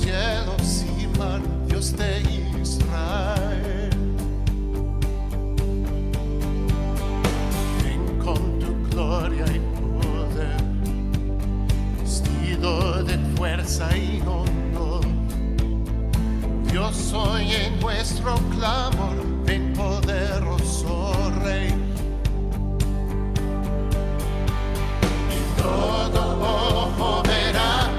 cielos y mar, Dios de Israel. Ven con tu gloria y poder, vestido de fuerza y honor. Dios oye nuestro clamor, ven poderoso Rey. Y todo ojo verá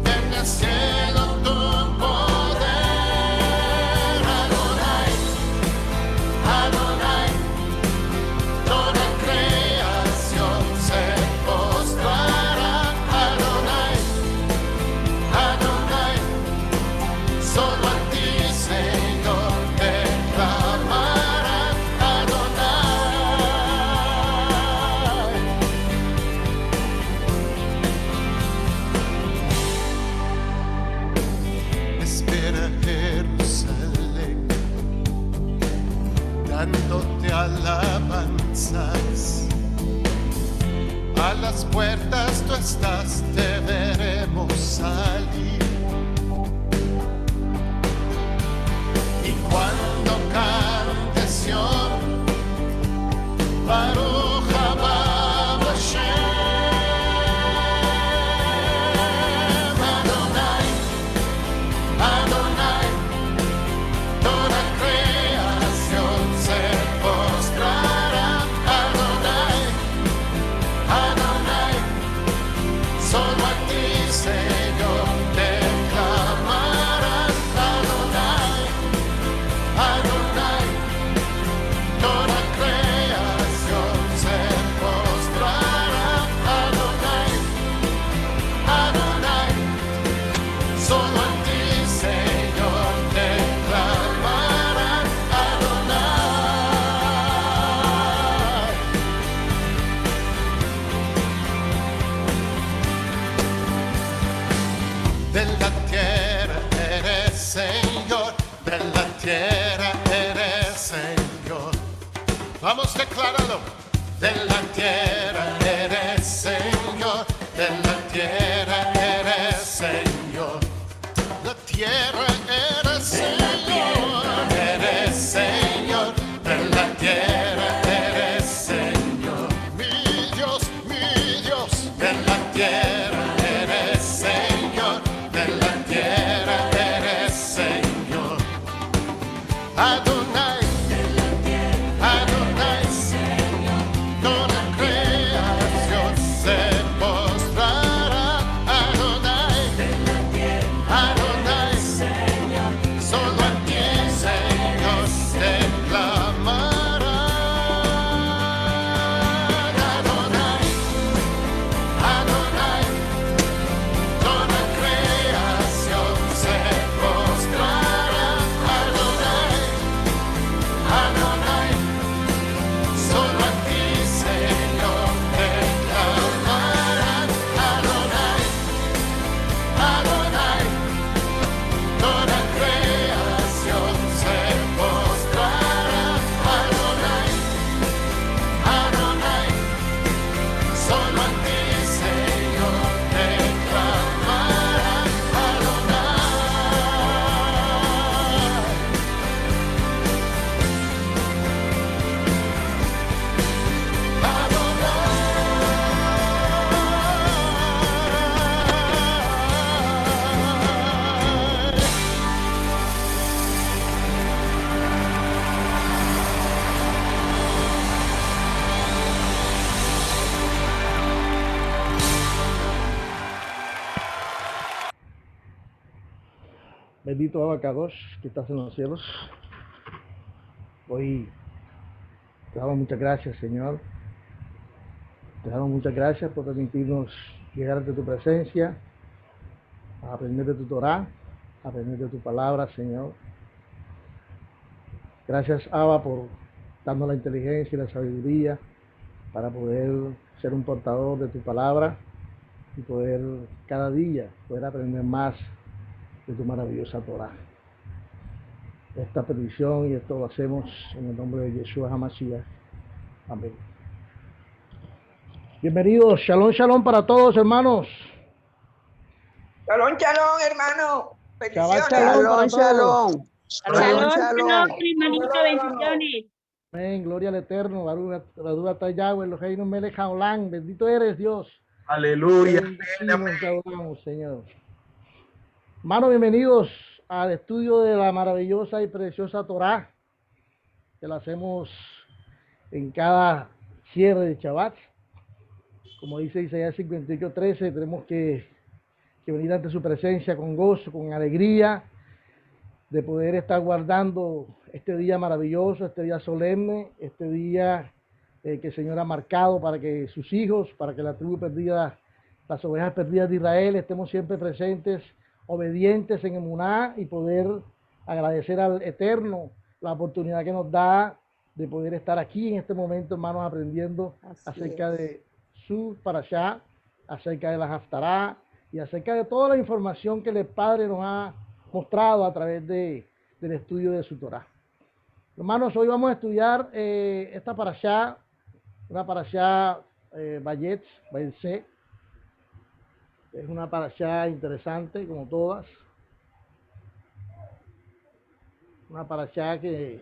en el cielo tu poder. Adonai, Adonai, toda creación se postrará. Adonai, Adonai, solo a ti, Señor, te clamarán. Adonai. Espera Jerusalén, dándote alabanzas. A las puertas tú estás, te veremos salir. Y cuando cante Sion, Baruch haba Hashem. Adonai, Adonai, toda creación se postrará. Adonai, Adonai, solo a ti, Señor, te clamarán. Adonai, Adonai, toda creación se postrará. Adonai, Adonai, solo a ti, Señor, te clamarán. Adonai. De la tierra eres Señor, de la tierra eres Señor. Vamos, decláralo. De la tierra eres Señor, de la tierra eres Señor. La tierra eres Señor, eres Señor, de la tierra eres Señor. Mi Dios, de la tierra eres Señor, de la tierra eres Señor. Adonai, Adonai, toda creación se postrará. Adonai, Adonai, solo a ti, Señor, te clamarán. Adonai, Adonai, toda creación se postrará. Adonai, Adonai, solo a ti, Señor, te clamarán. Adonai, Adonai, toda creación se postrará. Adonai, Adonai, solo a ti, Señor, te clamarán. Adonai. Bendito Abacados, que estás en los cielos. Hoy te damos muchas gracias, Señor. Te damos muchas gracias por permitirnos llegar ante tu presencia, a aprender de tu Torah, a aprender de tu palabra, Señor. Gracias, Abba, por darnos la inteligencia y la sabiduría para poder ser un portador de tu palabra y poder cada día poder aprender más de tu maravillosa Torah. Esta petición y esto lo hacemos en el nombre de Yeshua HaMashiach. Amén. Bienvenidos, shalom, shalom para todos, hermanos. Shalom, shalom, hermano. Shabbat Bendiciones. shalom para Shalom, todos. shalom. Shalom, shalom, hermanito, bendiciones. Amén, gloria al Eterno. Baruch atah Yahweh, Eloheinu melech haolam. Bendito eres, Dios. Aleluya. Te bendecimos, te adoramos, Señor. Hermanos, bienvenidos al estudio de la maravillosa y preciosa Torá, que la hacemos en cada cierre de Shabbat. Como dice Isaías 58:13, tenemos que venir ante su presencia con gozo, con alegría, de poder estar guardando este día maravilloso, este día solemne, este día que el Señor ha marcado para que sus hijos, para que la tribu perdida, las ovejas perdidas de Israel, estemos siempre presentes, obedientes en emuná, y poder agradecer al Eterno la oportunidad que nos da de poder estar aquí en este momento, hermanos, aprendiendo acerca de su parashá, acerca de la Haftará y acerca de toda la información que el Padre nos ha mostrado a través del estudio de su Torá. Hermanos, hoy vamos a estudiar esta parashá, una parashá Vayetz, Vayetze. Es una parashá interesante, como todas. Una parashá que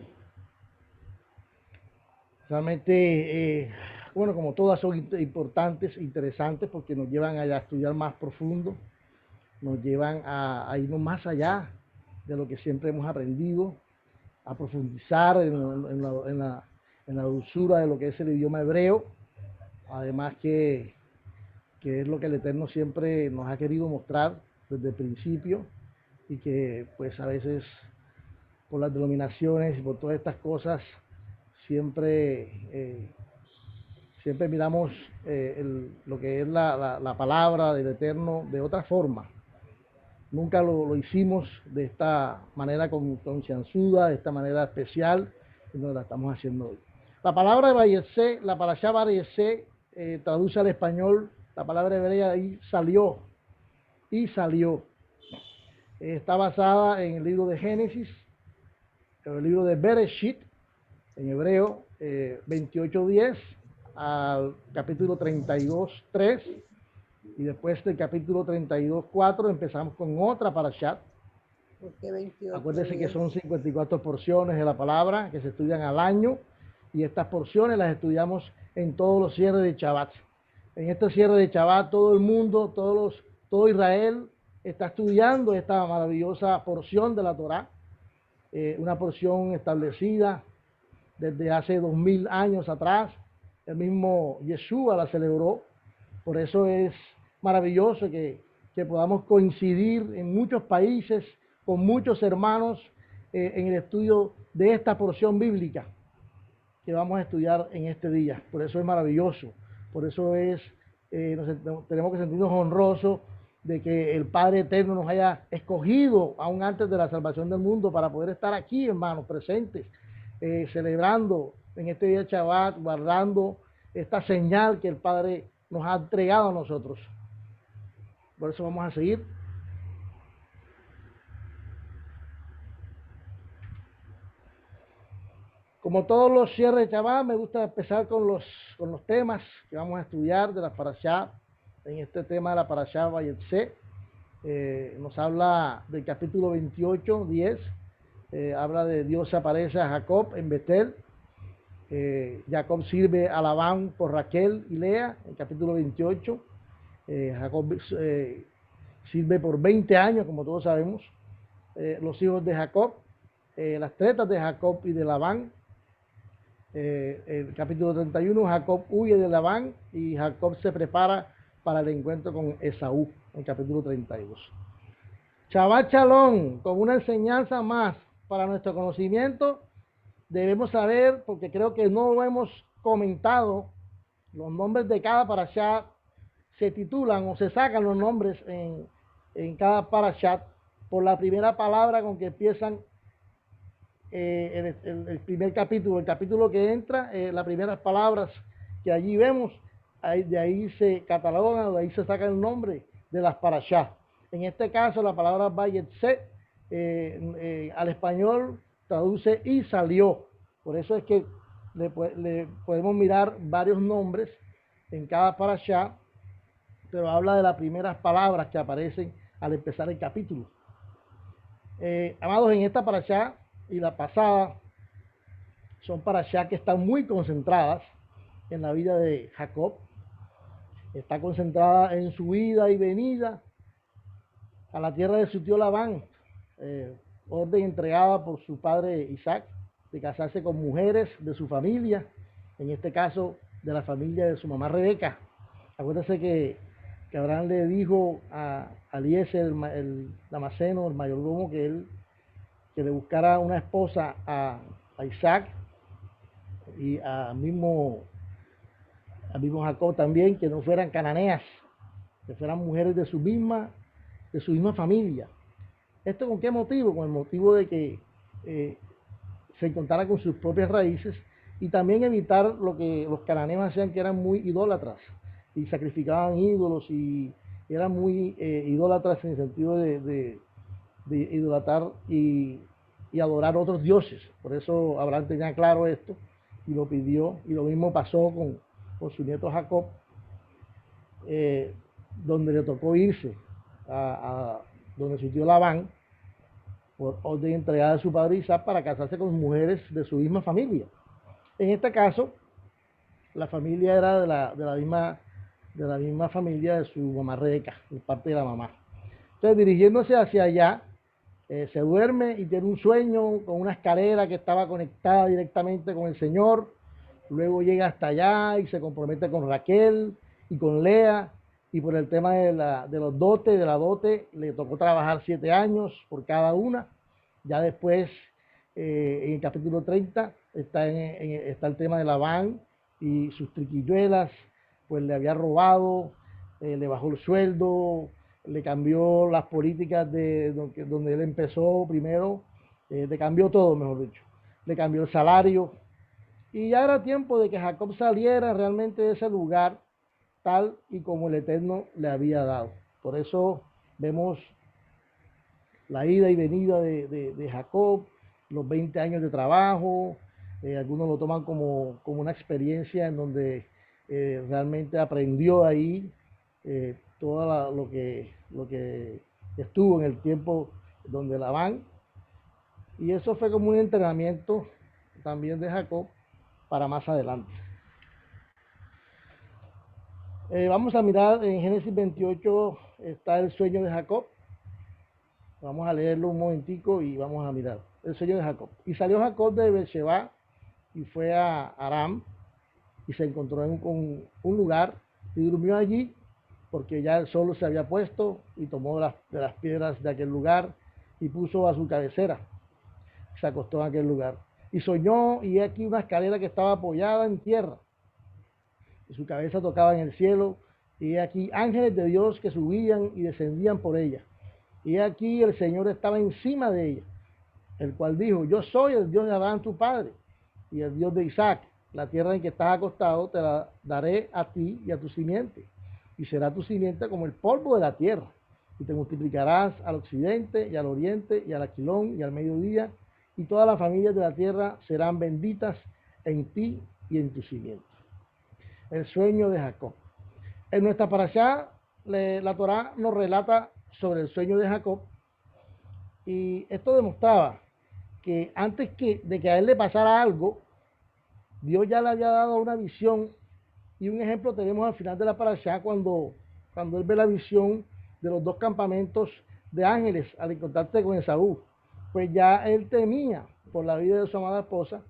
realmente, bueno, como todas son importantes, interesantes, porque nos llevan a estudiar más profundo, nos llevan a irnos más allá de lo que siempre hemos aprendido, a profundizar en la dulzura de lo que es el idioma hebreo, además que es lo que el Eterno siempre nos ha querido mostrar desde el principio, y que pues a veces por las denominaciones y por todas estas cosas siempre miramos lo que es la palabra del Eterno de otra forma. Nunca lo hicimos de esta manera concienzuda, de esta manera especial, sino la estamos haciendo hoy. La palabra de Vayetze, la parashá Vayetze, traduce al español la palabra hebrea y salió. Está basada en el libro de Génesis, en el libro de Bereshit, en hebreo, 28:10 al capítulo 32:3. Y después del capítulo 32:4 empezamos con otra parashá. Acuérdense que son 54 porciones de la palabra que se estudian al año, y estas porciones las estudiamos en todos los cierres de Shabbat. En este cierre de Shabbat todo el mundo, todo Israel está estudiando esta maravillosa porción de la Torá, una porción establecida desde hace 2000 años atrás. El mismo Yeshua la celebró. Por eso es maravilloso que podamos coincidir en muchos países con muchos hermanos en el estudio de esta porción bíblica que vamos a estudiar en este día. Por eso es maravilloso. Por eso es tenemos que sentirnos honrosos de que el Padre Eterno nos haya escogido aún antes de la salvación del mundo para poder estar aquí, hermanos, presentes, celebrando en este día de Shabbat, guardando esta señal que el Padre nos ha entregado a nosotros. Por eso vamos a seguir. Como todos los cierres de Shabbat, me gusta empezar con los temas que vamos a estudiar de la parashá. En este tema de la parashá Vayetze, nos habla del capítulo 28:10. Habla de Dios se aparece a Jacob en Betel. Jacob sirve a Labán por Raquel y Lea, en el capítulo 28. Jacob sirve por 20 años, como todos sabemos. Los hijos de Jacob, las tretas de Jacob y de Labán. El capítulo 31, Jacob huye de Labán y Jacob se prepara para el encuentro con Esaú, en el capítulo 32. Shabbat Shalom, con una enseñanza más para nuestro conocimiento. Debemos saber, porque creo que no lo hemos comentado, los nombres de cada parashá se titulan o se sacan los nombres en cada parashá por la primera palabra con que empiezan el primer capítulo, el capítulo que entra, las primeras palabras que allí vemos, de ahí se catalogan, de ahí se saca el nombre de las parashá. En este caso, la palabra Vayetze al español traduce y salió. Por eso es que le podemos mirar varios nombres en cada parashá, pero habla de las primeras palabras que aparecen al empezar el capítulo. Amados, en esta parashá y la pasada son parashá que están muy concentradas en la vida de Jacob. Está concentrada en su ida y venida a la tierra de su tío Labán, orden entregada por su padre Isaac de casarse con mujeres de su familia, en este caso de la familia de su mamá Rebeca. Acuérdense que Abraham le dijo a Eliezer, el damaseno, el mayordomo, que le buscara una esposa a Isaac y a mismo Jacob también, que no fueran cananeas, que fueran mujeres de su misma familia. ¿Esto con qué motivo? Con el motivo de que se encontrara con sus propias raíces y también evitar lo que los cananeos hacían, que eran muy idólatras y sacrificaban ídolos y eran muy idólatras en el sentido de idolatrar y adorar otros dioses. Por eso Abraham tenía claro esto y lo pidió, y lo mismo pasó con su nieto Jacob, donde le tocó irse a donde su tío Labán por orden entregada de su padre Isaac para casarse con mujeres de su misma familia. En este caso, la familia era de la misma familia de su mamá Rebeca, de parte de la mamá. Entonces, dirigiéndose hacia allá, se duerme y tiene un sueño con una escalera que estaba conectada directamente con el Señor. Luego llega hasta allá y se compromete con Raquel y con Lea, y por el tema de la dote, le tocó trabajar 7 años por cada una. Ya después, en el capítulo 30, está el tema de Labán y sus triquilluelas, pues le había robado, le bajó el sueldo, le cambió las políticas de donde él empezó primero, le cambió todo, mejor dicho. Le cambió el salario, y ya era tiempo de que Jacob saliera realmente de ese lugar, tal y como el Eterno le había dado. Por eso vemos la ida y venida de Jacob, los 20 años de trabajo. Algunos lo toman como una experiencia en donde realmente aprendió ahí todo lo que estuvo en el tiempo donde Labán. Y eso fue como un entrenamiento también de Jacob para más adelante. Vamos a mirar en Génesis 28, está el sueño de Jacob. Vamos a leerlo un momentico y vamos a mirar el sueño de Jacob. Y salió Jacob de Beersheba y fue a Aram y se encontró con un lugar y durmió allí, porque ya el sol se había puesto, y tomó de las piedras de aquel lugar y puso a su cabecera. Se acostó en aquel lugar y soñó, y aquí una escalera que estaba apoyada en tierra y su cabeza tocaba en el cielo, y aquí ángeles de Dios que subían y descendían por ella, y aquí el Señor estaba encima de ella, el cual dijo: yo soy el Dios de Abraham tu padre y el Dios de Isaac. La tierra en que estás acostado te la daré a ti y a tu simiente, y será tu simiente como el polvo de la tierra, y te multiplicarás al occidente y al oriente y al aquilón y al mediodía, y todas las familias de la tierra serán benditas en ti y en tu simiente. El sueño de Jacob. En nuestra parashá, la Torá nos relata sobre el sueño de Jacob, y esto demostraba que antes de que a él le pasara algo, Dios ya le había dado una visión. Y un ejemplo tenemos al final de la parashá, cuando él ve la visión de los 2 campamentos de ángeles al encontrarse con Esaú. Pues ya él temía por la vida de su amada esposa,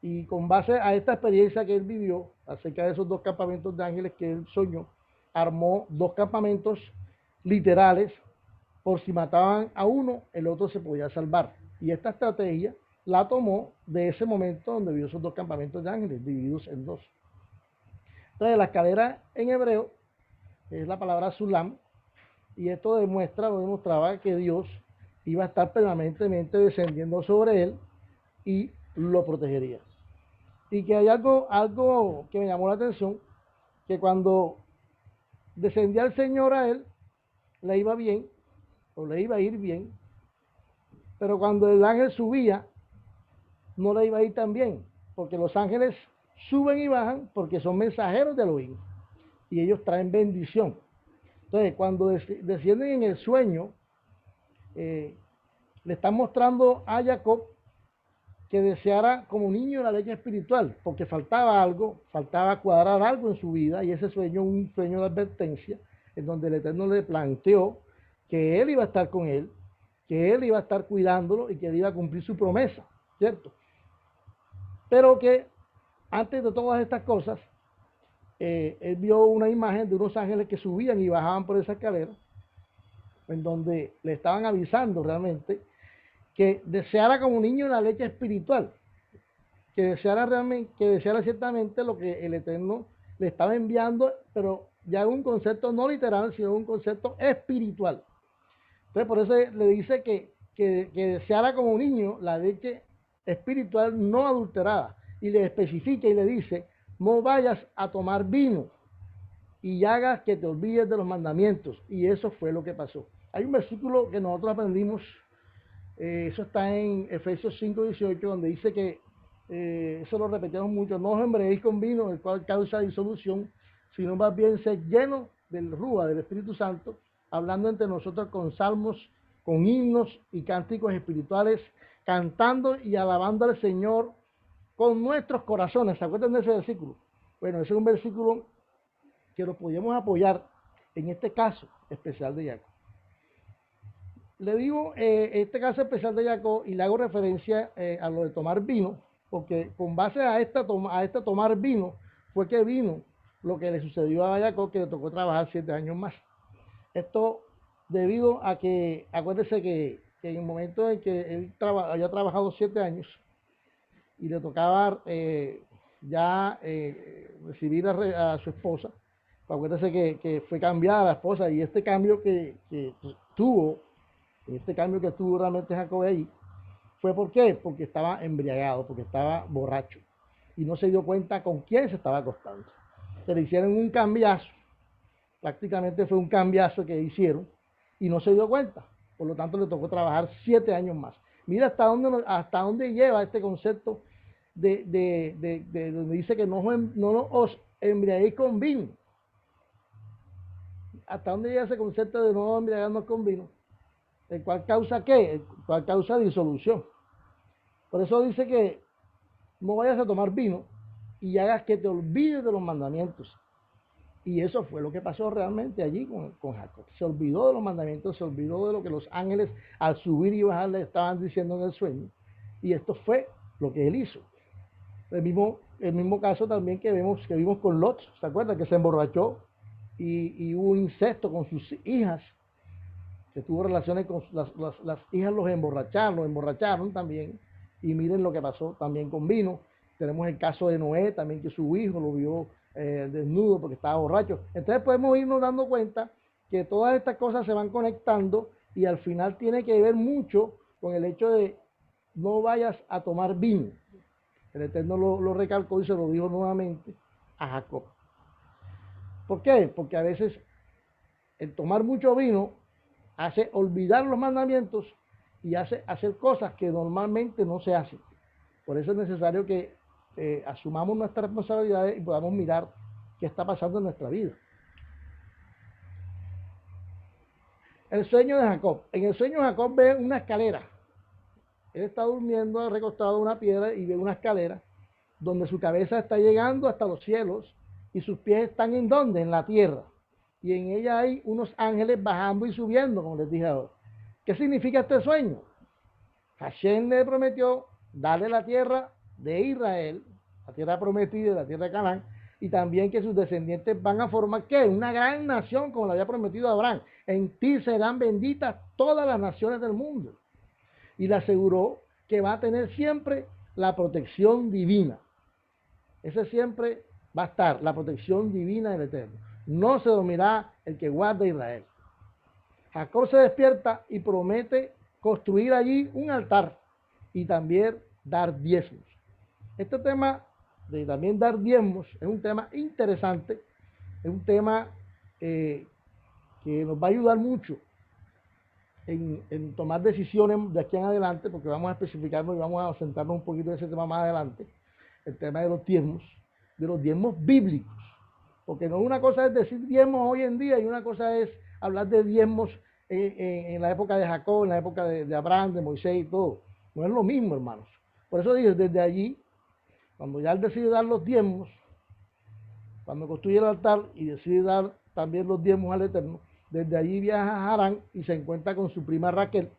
y con base a esta experiencia que él vivió acerca de esos 2 campamentos de ángeles que él soñó, armó 2 campamentos literales, por si mataban a uno, el otro se podía salvar. Y esta estrategia la tomó de ese momento donde vio esos 2 campamentos de ángeles divididos en 2. Entonces, la escalera en hebreo es la palabra sulam, y esto demostraba que Dios iba a estar permanentemente descendiendo sobre él y lo protegería. Y que hay algo que me llamó la atención, que cuando descendía el Señor a él, le iba bien, o le iba a ir bien, pero cuando el ángel subía, no le iba a ir tan bien, porque los ángeles suben y bajan porque son mensajeros de Elohim, y ellos traen bendición. Entonces, cuando descienden en el sueño, le están mostrando a Jacob que deseara como niño la leche espiritual, porque faltaba algo, faltaba cuadrar algo en su vida, y ese sueño, un sueño de advertencia, en donde el Eterno le planteó que él iba a estar con él, que él iba a estar cuidándolo y que él iba a cumplir su promesa, ¿cierto? Pero que antes de todas estas cosas, él vio una imagen de unos ángeles que subían y bajaban por esa escalera, en donde le estaban avisando realmente que deseara como niño la leche espiritual, que deseara realmente, que deseara ciertamente lo que el Eterno le estaba enviando, pero ya un concepto no literal, sino un concepto espiritual. Entonces, por eso le dice que deseara como niño la leche espiritual no adulterada, y le especifica y le dice, no vayas a tomar vino y hagas que te olvides de los mandamientos. Y eso fue lo que pasó. Hay un versículo que nosotros aprendimos, eso está en Efesios 5:18, donde dice que, eso lo repetimos mucho, no os embriaguéis con vino, el cual causa disolución, sino más bien ser lleno del Rúa, del Espíritu Santo, hablando entre nosotros con salmos, con himnos y cánticos espirituales, cantando y alabando al Señor con nuestros corazones. ¿Se acuerdan de ese versículo? Bueno, ese es un versículo que lo podíamos apoyar en este caso especial de Jacob. Le digo este caso especial de Jacob y le hago referencia a lo de tomar vino, porque con base a esta tomar vino fue que vino lo que le sucedió a Jacob, que le tocó trabajar 7 años más. Esto debido a que, acuérdese que en el momento en que él había trabajado 7 años y le tocaba ya recibir a su esposa, pues acuérdese que fue cambiada la esposa, y este cambio que tuvo, este cambio que tuvo realmente Jacob ahí, fue ¿por qué? Porque estaba embriagado, porque estaba borracho y no se dio cuenta con quién se estaba acostando. Se le hicieron un cambiazo, prácticamente fue un cambiazo que hicieron y no se dio cuenta. Por lo tanto, le tocó trabajar 7 años más. Mira hasta dónde lleva este concepto de donde dice que no os embriaguéis con vino. ¿Hasta dónde llega ese concepto de no embriagarnos con vino? ¿El cual causa qué? El cual causa disolución. Por eso dice que no vayas a tomar vino y hagas que te olvides de los mandamientos. Y eso fue lo que pasó realmente allí con Jacob. Se olvidó de los mandamientos, se olvidó de lo que los ángeles al subir y bajar le estaban diciendo en el sueño. Y esto fue lo que él hizo. El mismo caso también que vimos con Lot. ¿Se acuerdan? Que se emborrachó y hubo incesto con sus hijas, que tuvo relaciones con las hijas, los emborracharon también, y miren lo que pasó también con vino. Tenemos el caso de Noé también, que su hijo lo vio desnudo porque estaba borracho. Entonces podemos irnos dando cuenta que todas estas cosas se van conectando y al final tiene que ver mucho con el hecho de no vayas a tomar vino. El Eterno lo recalcó y se lo dijo nuevamente a Jacob. ¿Por qué? Porque a veces el tomar mucho vino hace olvidar los mandamientos y hace hacer cosas que normalmente no se hacen. Por eso es necesario que asumamos nuestras responsabilidades y podamos mirar qué está pasando en nuestra vida. El sueño de Jacob. En el sueño Jacob ve una escalera. Él está durmiendo recostado en una piedra y ve una escalera donde su cabeza está llegando hasta los cielos y sus pies están ¿en dónde? En la tierra. Y en ella hay unos ángeles bajando y subiendo, como les dije ahora. ¿Qué significa este sueño? Hashem le prometió darle la tierra de Israel, la tierra prometida, la tierra de Canaán, y también que sus descendientes van a formar ¿qué? Una gran nación, como lo había prometido Abraham. En ti serán benditas todas las naciones del mundo. Y le aseguró que va a tener siempre la protección divina. Ese siempre va a estar, la protección divina del Eterno. No se dormirá el que guarda Israel. Jacob se despierta y promete construir allí un altar y también dar diezmos. Este tema de también dar diezmos es un tema interesante, es un tema que nos va a ayudar mucho en tomar decisiones de aquí en adelante, porque vamos a especificarnos y vamos a sentarnos un poquito en ese tema más adelante, el tema de los diezmos bíblicos, porque no una cosa es decir diezmos hoy en día y una cosa es hablar de diezmos en la época de Jacob, en la época de Abraham, de Moisés y todo. No es lo mismo, hermanos. Por eso dice, desde allí, cuando ya él decide dar los diezmos, cuando construye el altar y decide dar también los diezmos al Eterno, desde allí viaja a Harán y se encuentra con su prima Raquel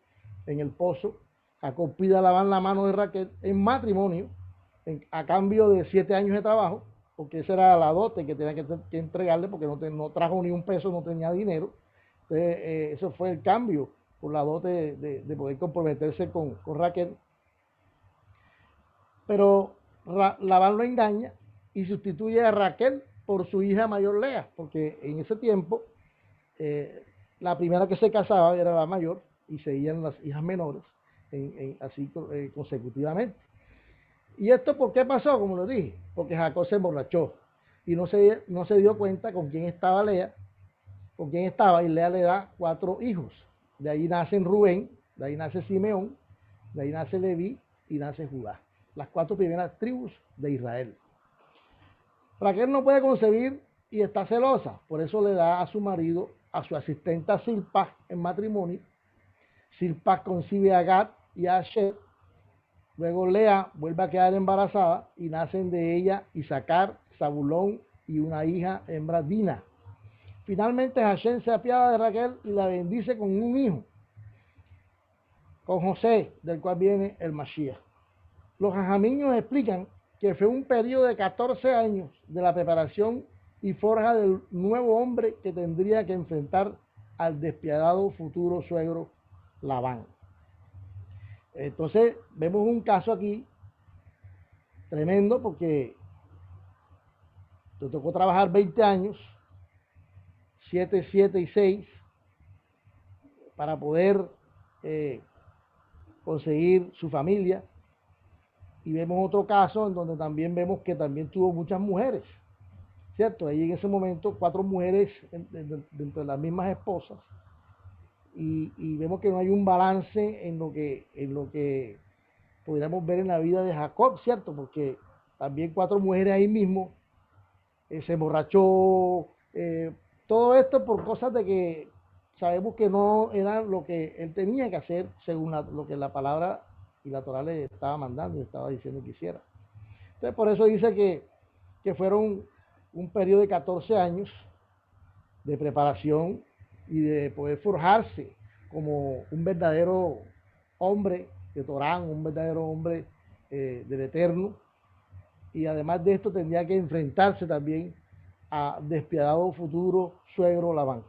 en el pozo. Jacob pide a Labán la mano de Raquel en matrimonio, a cambio de 7 años de trabajo, porque esa era la dote que tenía que entregarle, porque no trajo ni un peso, no tenía dinero. Entonces, eso fue el cambio por la dote de poder comprometerse con Raquel. Pero Labán lo engaña y sustituye a Raquel por su hija mayor Lea, porque en ese tiempo la primera que se casaba era la mayor y seguían las hijas menores así consecutivamente. ¿Y esto por qué pasó? Como lo dije, porque Jacob se emborrachó y no se dio cuenta con quién estaba Lea, con quién estaba, y Lea le da 4 hijos. De ahí nacen Rubén, de ahí nace Simeón, de ahí nace Leví y nace Judá. Las 4 primeras tribus de Israel. Raquel no puede concebir y está celosa, por eso le da a su marido, a su asistenta Silpa en matrimonio. Silpa concibe a Gad y a Asher. Luego Lea vuelve a quedar embarazada y nacen de ella Isaacar, Zabulón y una hija hembra Dina. Finalmente Hashem se apiada de Raquel y la bendice con un hijo, con José, del cual viene el Mashiach. Los jajamiños explican que fue un periodo de 14 años de la preparación y forja del nuevo hombre que tendría que enfrentar al despiadado futuro suegro Labán. Entonces vemos un caso aquí tremendo, porque te tocó trabajar 20 años, 7, 7 y 6, para poder conseguir su familia. Y vemos otro caso en donde también vemos que también tuvo muchas mujeres, ¿cierto? Ahí en ese momento 4 mujeres dentro de las mismas esposas. Y vemos que no hay un balance en lo que podríamos ver en la vida de Jacob, ¿cierto? Porque también 4 mujeres ahí mismo, se emborrachó, todo esto por cosas de que sabemos que no era lo que él tenía que hacer según lo que la palabra y la Torá le estaba mandando y estaba diciendo que hiciera. Entonces por eso dice que fueron un periodo de 14 años de preparación y de poder forjarse como un verdadero hombre de Torán, un verdadero hombre del Eterno. Y además de esto tendría que enfrentarse también a despiadado futuro suegro Labán.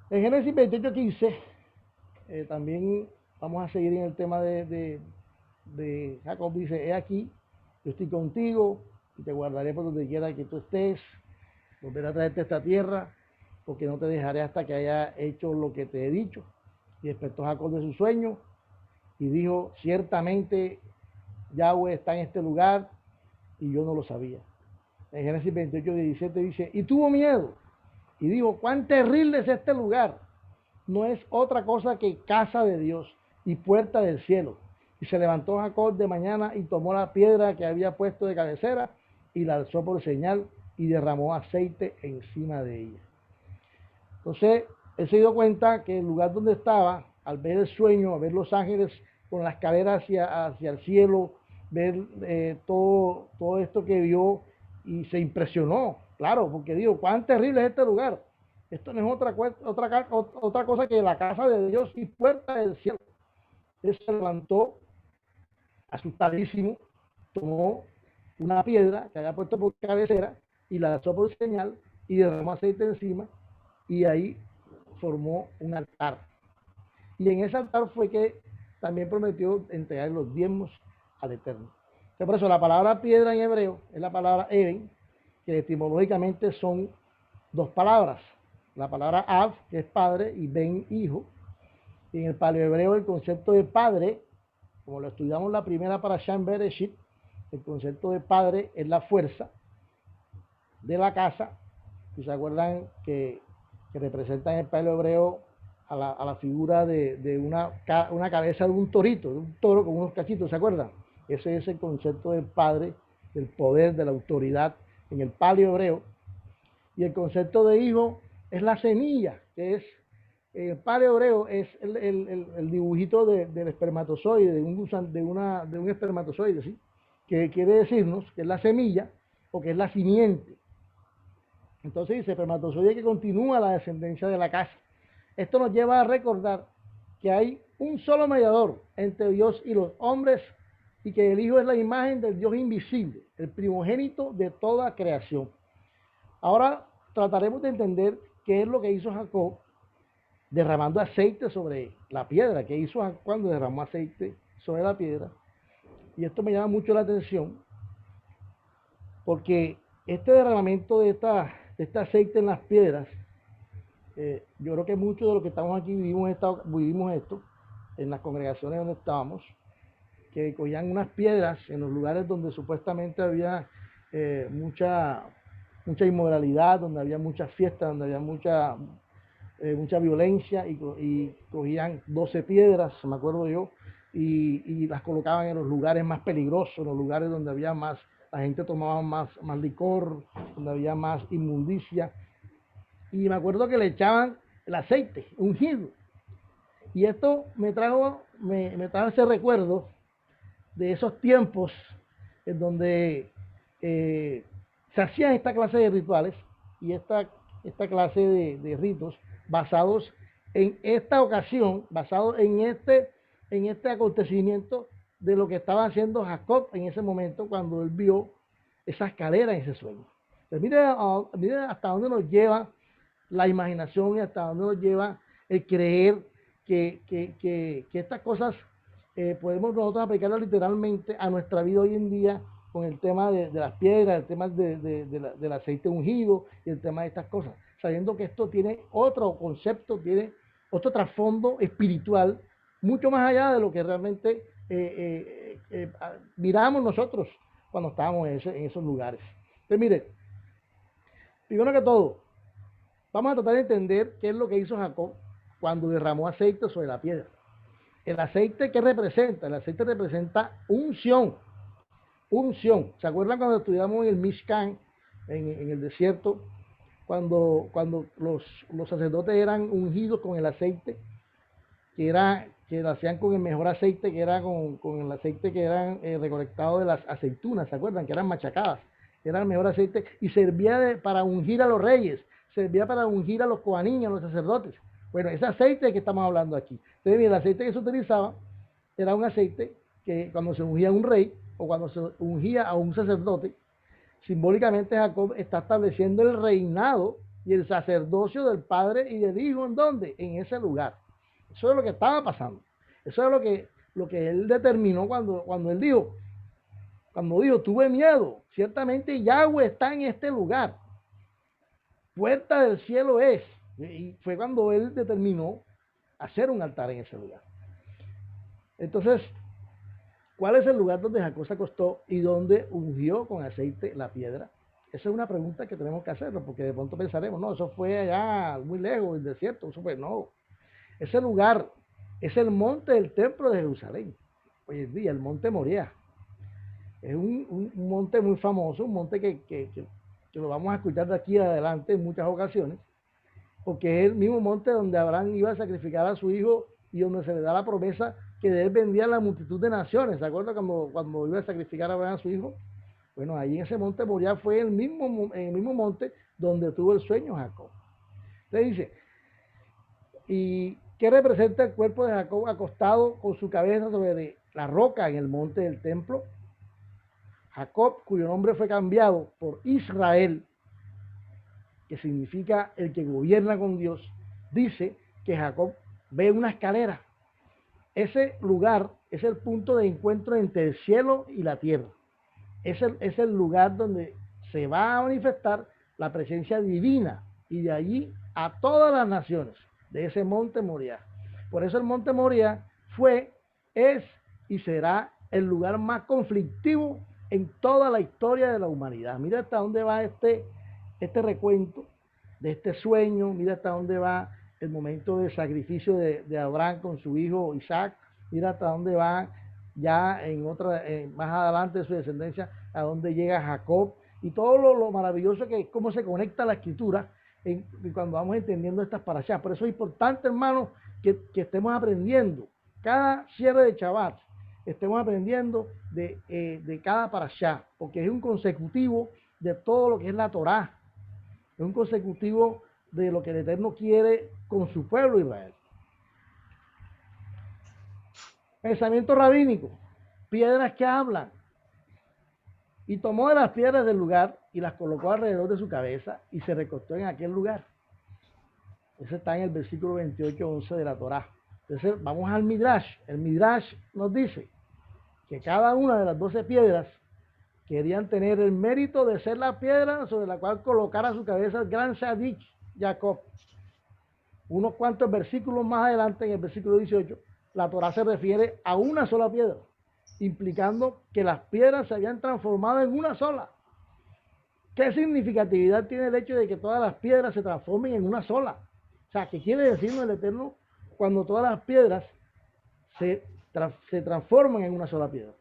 En Génesis 28:15 también vamos a seguir en el tema de Jacob. Dice: he aquí, yo estoy contigo y te guardaré por donde quiera que tú estés, volveré a traerte a esta tierra, porque no te dejaré hasta que haya hecho lo que te he dicho. Y despertó Jacob de su sueño y dijo: ciertamente Yahweh está en este lugar y yo no lo sabía. En Génesis 28:17 dice: y tuvo miedo y dijo: cuán terrible es este lugar, no es otra cosa que casa de Dios y puerta del cielo. Y se levantó Jacob de mañana y tomó la piedra que había puesto de cabecera y la alzó por señal y derramó aceite encima de ella. Entonces él se dio cuenta que el lugar donde estaba, al ver el sueño, al ver los ángeles con la escalera hacia el cielo, ver todo esto que vio, y se impresionó, claro, porque dijo: cuán terrible es este lugar. Esto no es otra cosa que la casa de Dios y puerta del cielo. Él se levantó asustadísimo, tomó una piedra que había puesto por cabecera y la alzó por señal y derramó aceite encima, y ahí formó un altar. Y en ese altar fue que también prometió entregar los diezmos al Eterno. Entonces, por eso la palabra piedra en hebreo es la palabra Eben, que etimológicamente son 2 palabras. La palabra Av, que es padre, y Ben, hijo. Y en el paleohebreo el concepto de padre, como lo estudiamos la primera para Shan Bereshit, el concepto de padre es la fuerza de la casa. Si se acuerdan que representa en el paleohebreo a la figura de una cabeza de un torito, de un toro con unos cachitos, ¿se acuerdan? Ese es el concepto del padre, del poder, de la autoridad en el paleohebreo. Y el concepto de hijo es la semilla, que es, el paleo hebreo es el dibujito del espermatozoide, de un espermatozoide, ¿sí? Que quiere decirnos que es la semilla o que es la simiente. Entonces dice espermatozoide que continúa la descendencia de la casa. Esto nos lleva a recordar que hay un solo mediador entre Dios y los hombres y que el Hijo es la imagen del Dios invisible, el primogénito de toda creación. Ahora trataremos de entender qué es lo que hizo Jacob derramando aceite sobre la piedra, que hizo Jacob cuando derramó aceite sobre la piedra. Y esto me llama mucho la atención porque este derramamiento de este aceite en las piedras, yo creo que muchos de los que estamos aquí vivimos esto en las congregaciones donde estábamos, que cogían unas piedras en los lugares donde supuestamente había mucha inmoralidad, donde había muchas fiestas, donde había mucha violencia, y cogían 12 piedras, me acuerdo yo, y las colocaban en los lugares más peligrosos, en los lugares donde había más, la gente tomaba más licor, donde había más inmundicia, y me acuerdo que le echaban el aceite ungido, y esto me trajo ese recuerdo de esos tiempos en donde se hacían esta clase de rituales y esta clase de ritos basados en esta ocasión, basados en este acontecimiento de lo que estaba haciendo Jacob en ese momento cuando él vio esa escalera en ese sueño. Pues mire hasta dónde nos lleva la imaginación y hasta dónde nos lleva el creer que estas cosas podemos nosotros aplicarlas literalmente a nuestra vida hoy en día con el tema de las piedras, el tema del aceite ungido y el tema de estas cosas, sabiendo que esto tiene otro concepto, tiene otro trasfondo espiritual, mucho más allá de lo que realmente miramos nosotros cuando estábamos en esos lugares. Entonces, mire, primero que todo, vamos a tratar de entender qué es lo que hizo Jacob cuando derramó aceite sobre la piedra. El aceite, ¿qué representa? El aceite representa unción. Unción. ¿Se acuerdan cuando estudiamos en el Mishkan, en el desierto, cuando los sacerdotes eran ungidos con el aceite, que lo hacían con el mejor aceite, que era con el aceite que eran recolectado de las aceitunas, ¿se acuerdan? Que eran machacadas. Era el mejor aceite y servía para ungir a los reyes, servía para ungir a los coanín, a los sacerdotes. Bueno, ese aceite que estamos hablando aquí. Entonces, el aceite que se utilizaba era un aceite que cuando se ungía a un rey o cuando se ungía a un sacerdote, simbólicamente Jacob está estableciendo el reinado y el sacerdocio del Padre y del Hijo. ¿En dónde? En ese lugar. Eso es lo que estaba pasando. Eso es lo que él determinó cuando él dijo, tuve miedo, ciertamente Yahweh está en este lugar, puerta del cielo es, y fue cuando él determinó hacer un altar en ese lugar. Entonces, ¿cuál es el lugar donde Jacob se acostó y donde ungió con aceite la piedra? Esa es una pregunta que tenemos que hacerlo, porque de pronto pensaremos, no, eso fue allá muy lejos, el desierto, eso fue, no. Ese lugar es el monte del templo de Jerusalén, hoy en día, el monte Moriah. Es un monte muy famoso, un monte que lo vamos a escuchar de aquí adelante en muchas ocasiones, porque es el mismo monte donde Abraham iba a sacrificar a su hijo y donde se le da la promesa que de él vendría la multitud de naciones. ¿Se acuerdan cuando iba a sacrificar a Abraham a su hijo? Bueno, ahí en ese monte Moriah fue el mismo monte donde tuvo el sueño Jacob. Entonces dice, ¿y qué representa el cuerpo de Jacob acostado con su cabeza sobre la roca en el monte del templo? Jacob, cuyo nombre fue cambiado por Israel, que significa el que gobierna con Dios, dice que Jacob ve una escalera. Ese lugar es el punto de encuentro entre el cielo y la tierra. Es el lugar donde se va a manifestar la presencia divina y de allí a todas las naciones de ese monte Moriah. Por eso el monte Moriah fue, es y será el lugar más conflictivo en toda la historia de la humanidad. Mira hasta dónde va este recuento de este sueño, mira hasta dónde va el momento de sacrificio de Abraham con su hijo Isaac, mira hasta dónde va ya más adelante de su descendencia, a dónde llega Jacob, y todo lo maravilloso que es cómo se conecta la escritura cuando vamos entendiendo estas parashá. Por eso es importante, hermanos, que estemos aprendiendo cada cierre de Shabbat, estemos aprendiendo de cada parashá, porque es un consecutivo de todo lo que es la Torá, es un consecutivo de lo que el Eterno quiere con su pueblo Israel. Pensamiento rabínico, piedras que hablan. Y tomó de las piedras del lugar y las colocó alrededor de su cabeza y se recostó en aquel lugar. Eso está en el versículo 28-11 de la Torá. Entonces vamos al Midrash. El Midrash nos dice que cada una de las 12 piedras querían tener el mérito de ser la piedra sobre la cual colocara su cabeza el gran Sadik Jacob. Unos cuantos versículos más adelante, en el versículo 18, la Torá se refiere a una sola piedra, implicando que las piedras se habían transformado en una sola. ¿Qué significatividad tiene el hecho de que todas las piedras se transformen en una sola? O sea, ¿qué quiere decirnos el Eterno cuando todas las piedras se transforman en una sola piedra?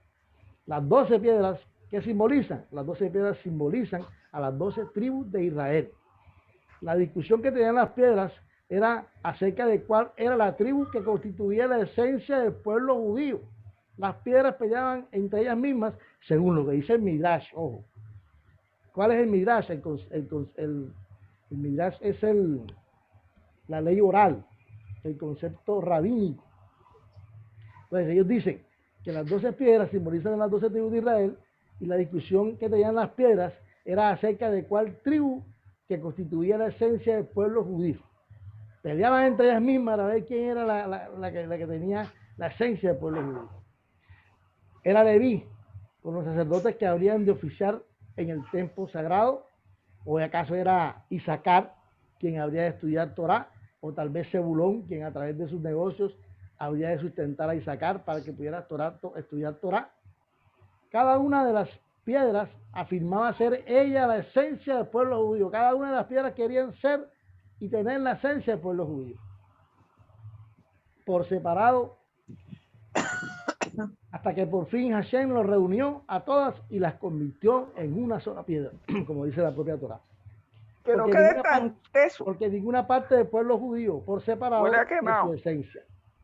Las 12 piedras, ¿qué simbolizan? Las 12 piedras simbolizan a las 12 tribus de Israel. La discusión que tenían las piedras era acerca de cuál era la tribu que constituía la esencia del pueblo judío. Las piedras peleaban entre ellas mismas según lo que dice el Midrash. Ojo, ¿cuál es el Midrash? El Midrash es la ley oral, el concepto rabínico. Entonces ellos dicen que las 12 piedras simbolizan a las 12 tribus de Israel y la discusión que tenían las piedras era acerca de cuál tribu que constituía la esencia del pueblo judío. Peleaban entre ellas mismas para ver quién era la que tenía la esencia del pueblo judío. Era Leví, con los sacerdotes que habrían de oficiar en el templo sagrado, o acaso era Isaacar, quien habría de estudiar Torah, o tal vez Zebulón, quien a través de sus negocios habría de sustentar a Isaacar para que pudiera estudiar Torah. Cada una de las piedras afirmaba ser ella la esencia del pueblo judío. Cada una de las piedras querían ser y tener la esencia del pueblo judío. Por separado, hasta que por fin Hashem los reunió a todas y las convirtió en una sola piedra, como dice la propia Torá. Pero qué de tan teso. Porque ninguna parte del pueblo judío por separado es su esencia,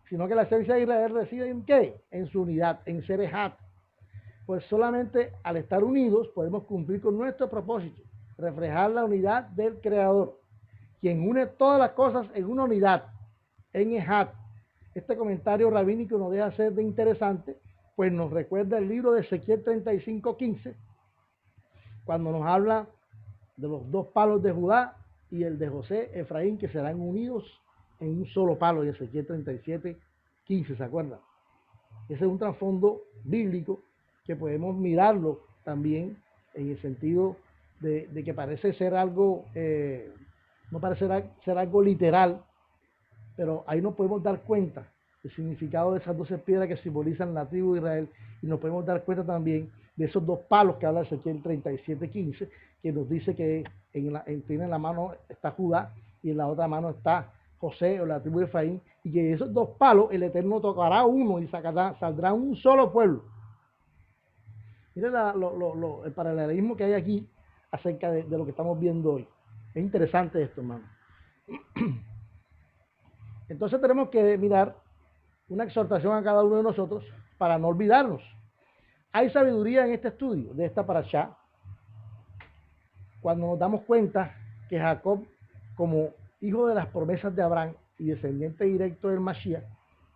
sino que la esencia de Israel reside en ¿qué? En su unidad, en ser Ejat. Pues solamente al estar unidos podemos cumplir con nuestro propósito, reflejar la unidad del Creador, quien une todas las cosas en una unidad, en Ejat. Este comentario rabínico no deja de ser de interesante, pues nos recuerda el libro de Ezequiel 35:15, cuando nos habla de los 2 palos de Judá y el de José, Efraín, que serán unidos en un solo palo, de Ezequiel 37:15, ¿se acuerdan? Ese es un trasfondo bíblico que podemos mirarlo también en el sentido de que parece ser algo, no parece ser algo literal, pero ahí nos podemos dar cuenta del significado de esas 12 piedras que simbolizan la tribu de Israel, y nos podemos dar cuenta también de esos 2 palos que habla Ezequiel 37:15, que nos dice que tiene en la mano está Judá y en la otra mano está José o la tribu de Efraín, y que de esos 2 palos el Eterno tocará uno y saldrá un solo pueblo. Miren el paralelismo que hay aquí acerca de lo que estamos viendo hoy. Es interesante esto, hermano. Entonces tenemos que mirar una exhortación a cada uno de nosotros para no olvidarnos. Hay sabiduría en este estudio de esta parashá cuando nos damos cuenta que Jacob, como hijo de las promesas de Abraham y descendiente directo del Mashiach,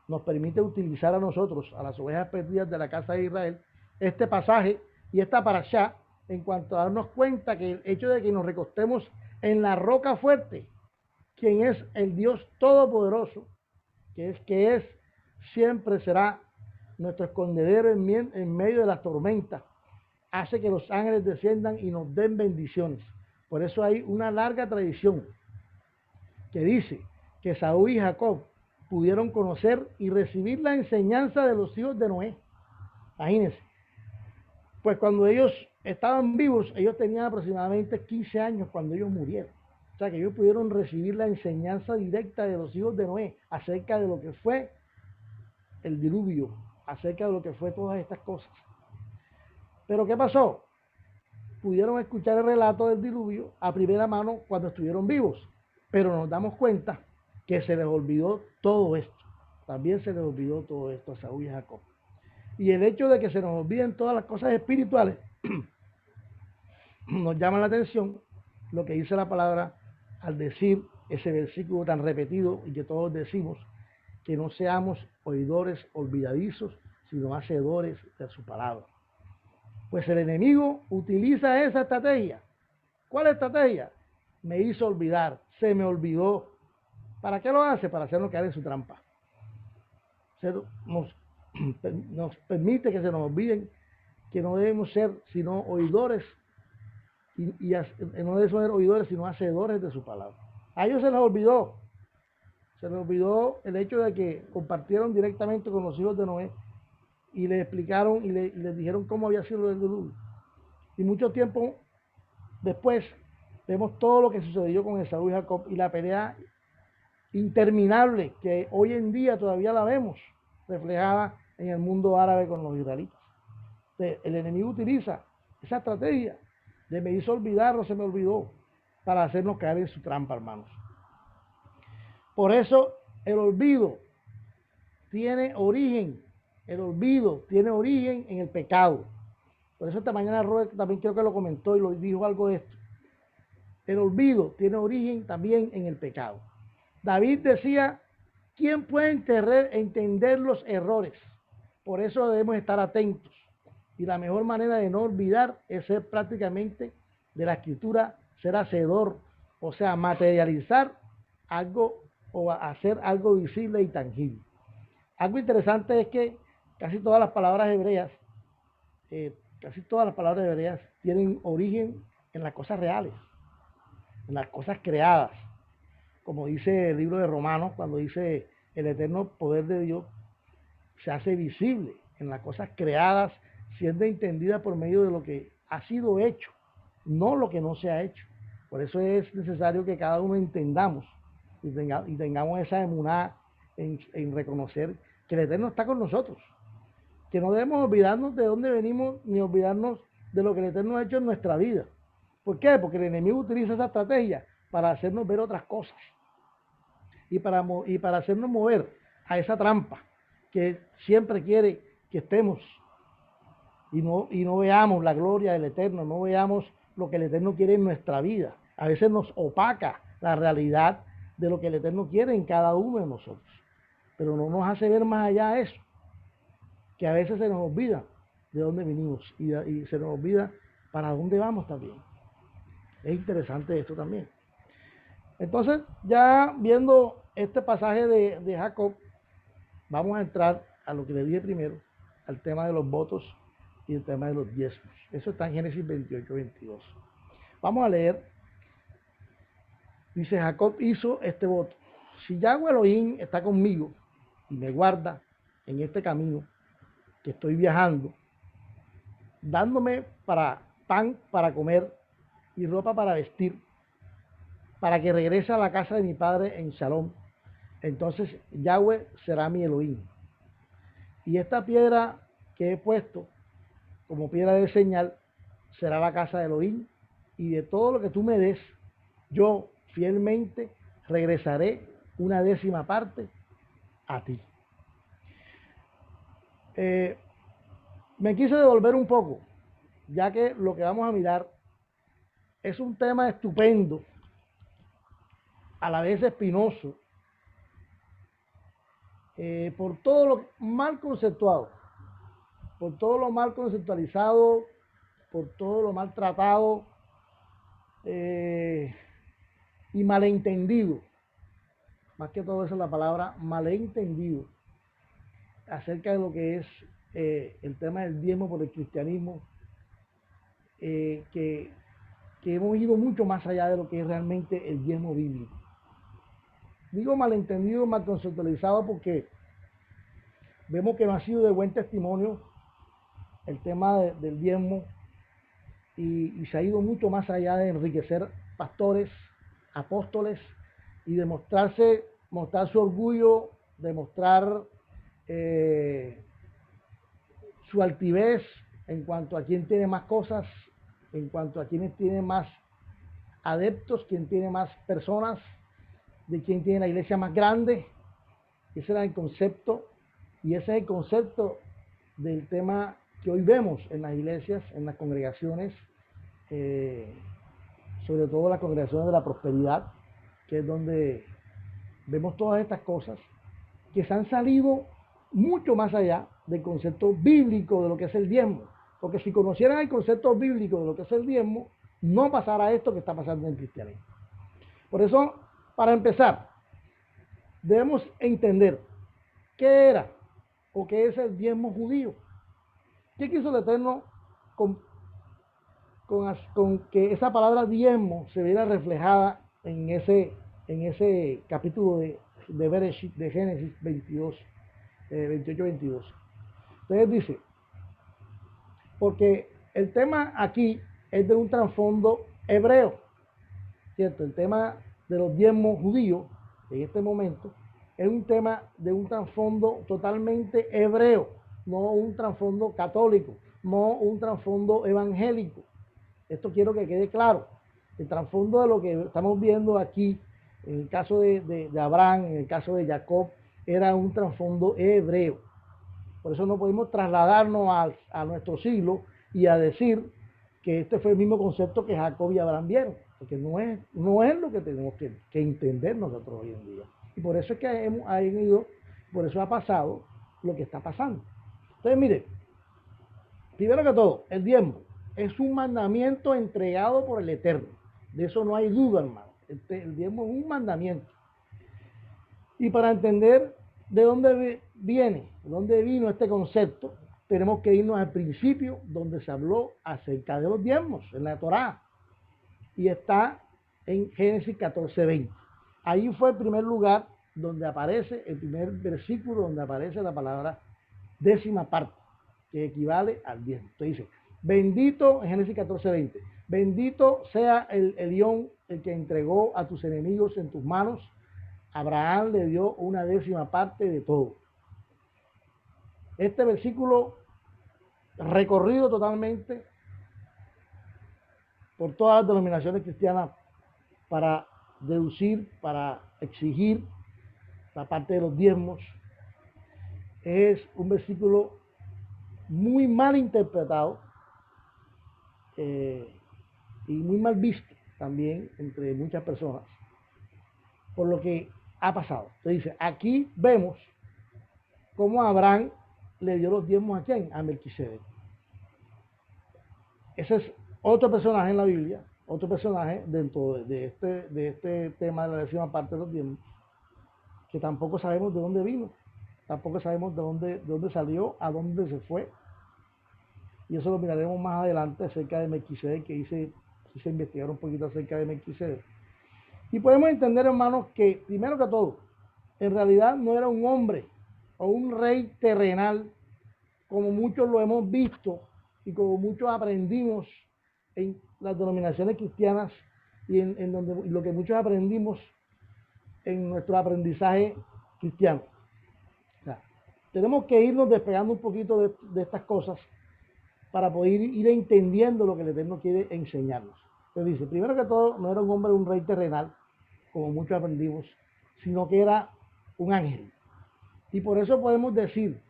nos permite utilizar a nosotros, a las ovejas perdidas de la casa de Israel, este pasaje y esta parashá en cuanto a darnos cuenta que el hecho de que nos recostemos en la roca fuerte, quien es el Dios Todopoderoso, que es, siempre será nuestro escondedero en medio de las tormentas, hace que los ángeles desciendan y nos den bendiciones. Por eso hay una larga tradición que dice que Saúl y Jacob pudieron conocer y recibir la enseñanza de los hijos de Noé. Imagínense. Pues cuando ellos estaban vivos, ellos tenían aproximadamente 15 años cuando ellos murieron. O sea que ellos pudieron recibir la enseñanza directa de los hijos de Noé acerca de lo que fue el diluvio, acerca de lo que fue todas estas cosas. Pero ¿qué pasó? pudieron escuchar el relato del diluvio a primera mano cuando estuvieron vivos, pero nos damos cuenta que se les olvidó todo esto. También se les olvidó todo esto a Saúl y a Jacob. Y el hecho de que se nos olviden todas las cosas espirituales nos llama la atención lo que dice la palabra al decir ese versículo tan repetido y que todos decimos, que no seamos oidores olvidadizos, sino hacedores de su palabra. Pues el enemigo utiliza esa estrategia. ¿Cuál estrategia? Me hizo olvidar, se me olvidó. ¿Para qué lo hace? Para hacernos caer en su trampa. Nos permite que se nos olviden que no debemos ser sino oidores y no debemos ser oidores sino hacedores de su palabra. A ellos se les olvidó el hecho de que compartieron directamente con los hijos de Noé y les explicaron y les dijeron cómo había sido el diluvio. Y mucho tiempo después vemos todo lo que sucedió con Esaú y Jacob y la pelea interminable que hoy en día todavía la vemos reflejada en el mundo árabe con los israelitas. Entonces, el enemigo utiliza esa estrategia de me hizo olvidar o se me olvidó para hacernos caer en su trampa, hermanos. Por eso el olvido tiene origen, en el pecado. Por eso esta mañana Robert también creo que lo comentó y lo dijo algo de esto. El olvido tiene origen también en el pecado. David decía, ¿quién puede entender los errores? Por eso debemos estar atentos. Y la mejor manera de no olvidar es ser prácticamente de la escritura, ser hacedor, o sea, materializar algo o hacer algo visible y tangible. Algo interesante es que casi todas las palabras hebreas tienen origen en las cosas reales, en las cosas creadas. Como dice el libro de Romanos, cuando dice el eterno poder de Dios se hace visible en las cosas creadas, siendo entendida por medio de lo que ha sido hecho, no lo que no se ha hecho. Por eso es necesario que cada uno entendamos y tengamos esa emuná en reconocer que el Eterno está con nosotros, que no debemos olvidarnos de dónde venimos ni olvidarnos de lo que el Eterno ha hecho en nuestra vida. ¿Por qué? Porque el enemigo utiliza esa estrategia para hacernos ver otras cosas y para hacernos mover a esa trampa que siempre quiere que estemos y no veamos la gloria del Eterno, no veamos lo que el Eterno quiere en nuestra vida. A veces nos opaca la realidad de lo que el Eterno quiere en cada uno de nosotros, pero no nos hace ver más allá de eso, que a veces se nos olvida de dónde vinimos y se nos olvida para dónde vamos también. Es interesante esto también. Entonces, ya viendo este pasaje de Jacob, vamos a entrar a lo que le dije primero, al tema de los votos y el tema de los diezmos. Eso está en Génesis 28-22. Vamos a leer. Dice, Jacob hizo este voto. Si Yahweh Elohim está conmigo y me guarda en este camino que estoy viajando, dándome pan para comer y ropa para vestir, para que regrese a la casa de mi padre en Shalom, entonces Yahweh será mi Elohim. Y esta piedra que he puesto como piedra de señal será la casa de Elohim, y de todo lo que tú me des, yo fielmente regresaré una 10ª parte a ti. Me quise devolver un poco, ya que lo que vamos a mirar es un tema estupendo, a la vez espinoso, por todo lo mal conceptuado, por todo lo mal conceptualizado, por todo lo mal tratado y malentendido. Más que todo eso es la palabra malentendido acerca de lo que es el tema del diezmo por el cristianismo, que hemos ido mucho más allá de lo que es realmente el diezmo bíblico. Digo malentendido, mal conceptualizado, porque vemos que no ha sido de buen testimonio el tema del diezmo y se ha ido mucho más allá de enriquecer pastores, apóstoles y de mostrar su orgullo, demostrar su altivez en cuanto a quién tiene más cosas en cuanto a quién tiene más adeptos, quién tiene más personas, de quién tiene la iglesia más grande. Ese era el concepto, y ese es el concepto del tema que hoy vemos en las iglesias, en las congregaciones, sobre todo las congregaciones de la prosperidad, que es donde vemos todas estas cosas que se han salido mucho más allá del concepto bíblico de lo que es el diezmo. Porque si conocieran el concepto bíblico de lo que es el diezmo, no pasará esto que está pasando en el cristianismo. Por eso, para empezar, debemos entender qué era o qué es el diezmo judío. ¿Qué quiso el Eterno con que esa palabra diezmo se viera reflejada en ese capítulo de Bereshit, de Génesis 22, 28-22? Entonces dice, porque el tema aquí es de un trasfondo hebreo, ¿cierto? El tema de los diezmos judíos en este momento es un tema de un trasfondo totalmente hebreo, no un trasfondo católico, no un trasfondo evangélico. Esto quiero que quede claro. El trasfondo de lo que estamos viendo aquí, en el caso de Abraham, en el caso de Jacob, era un trasfondo hebreo. Por eso no podemos trasladarnos a nuestro siglo y a decir que este fue el mismo concepto que Jacob y Abraham vieron, porque no es lo que tenemos que entender nosotros hoy en día. Y por eso es que por eso ha pasado lo que está pasando. Entonces, mire, primero que todo, el diezmo es un mandamiento entregado por el Eterno. De eso no hay duda, hermano. El diezmo es un mandamiento. Y para entender de dónde viene, de dónde vino este concepto, tenemos que irnos al principio donde se habló acerca de los diezmos en la Torá. Y está en Génesis 14:20. Ahí fue el primer lugar donde aparece, el primer versículo donde aparece la palabra décima parte, que equivale al diezmo. Entonces dice, bendito, en Génesis 14:20, bendito sea el Elión, el que entregó a tus enemigos en tus manos. Abraham le dio una décima parte de todo. Este versículo recorrido totalmente por todas las denominaciones cristianas para deducir, para exigir la parte de los diezmos, es un versículo muy mal interpretado y muy mal visto también entre muchas personas por lo que ha pasado. Entonces dice, aquí vemos cómo Abraham le dio los diezmos a quién, a Melquisedec. Ese es otro personaje en la Biblia, otro personaje dentro de este tema de la décima parte de los diezmos, que tampoco sabemos de dónde vino, tampoco sabemos de dónde salió, a dónde se fue, y eso lo miraremos más adelante acerca de Melquisedec, que quise investigar un poquito acerca de Melquisedec. Y podemos entender, hermanos, que primero que todo, en realidad no era un hombre o un rey terrenal, como muchos lo hemos visto y como muchos aprendimos en las denominaciones cristianas y en donde lo que muchos aprendimos en nuestro aprendizaje cristiano. O sea, tenemos que irnos despegando un poquito de estas cosas para poder ir entendiendo lo que el Eterno quiere enseñarnos. Entonces dice, primero que todo, no era un hombre, un rey terrenal, como muchos aprendimos, sino que era un ángel. Y por eso podemos decir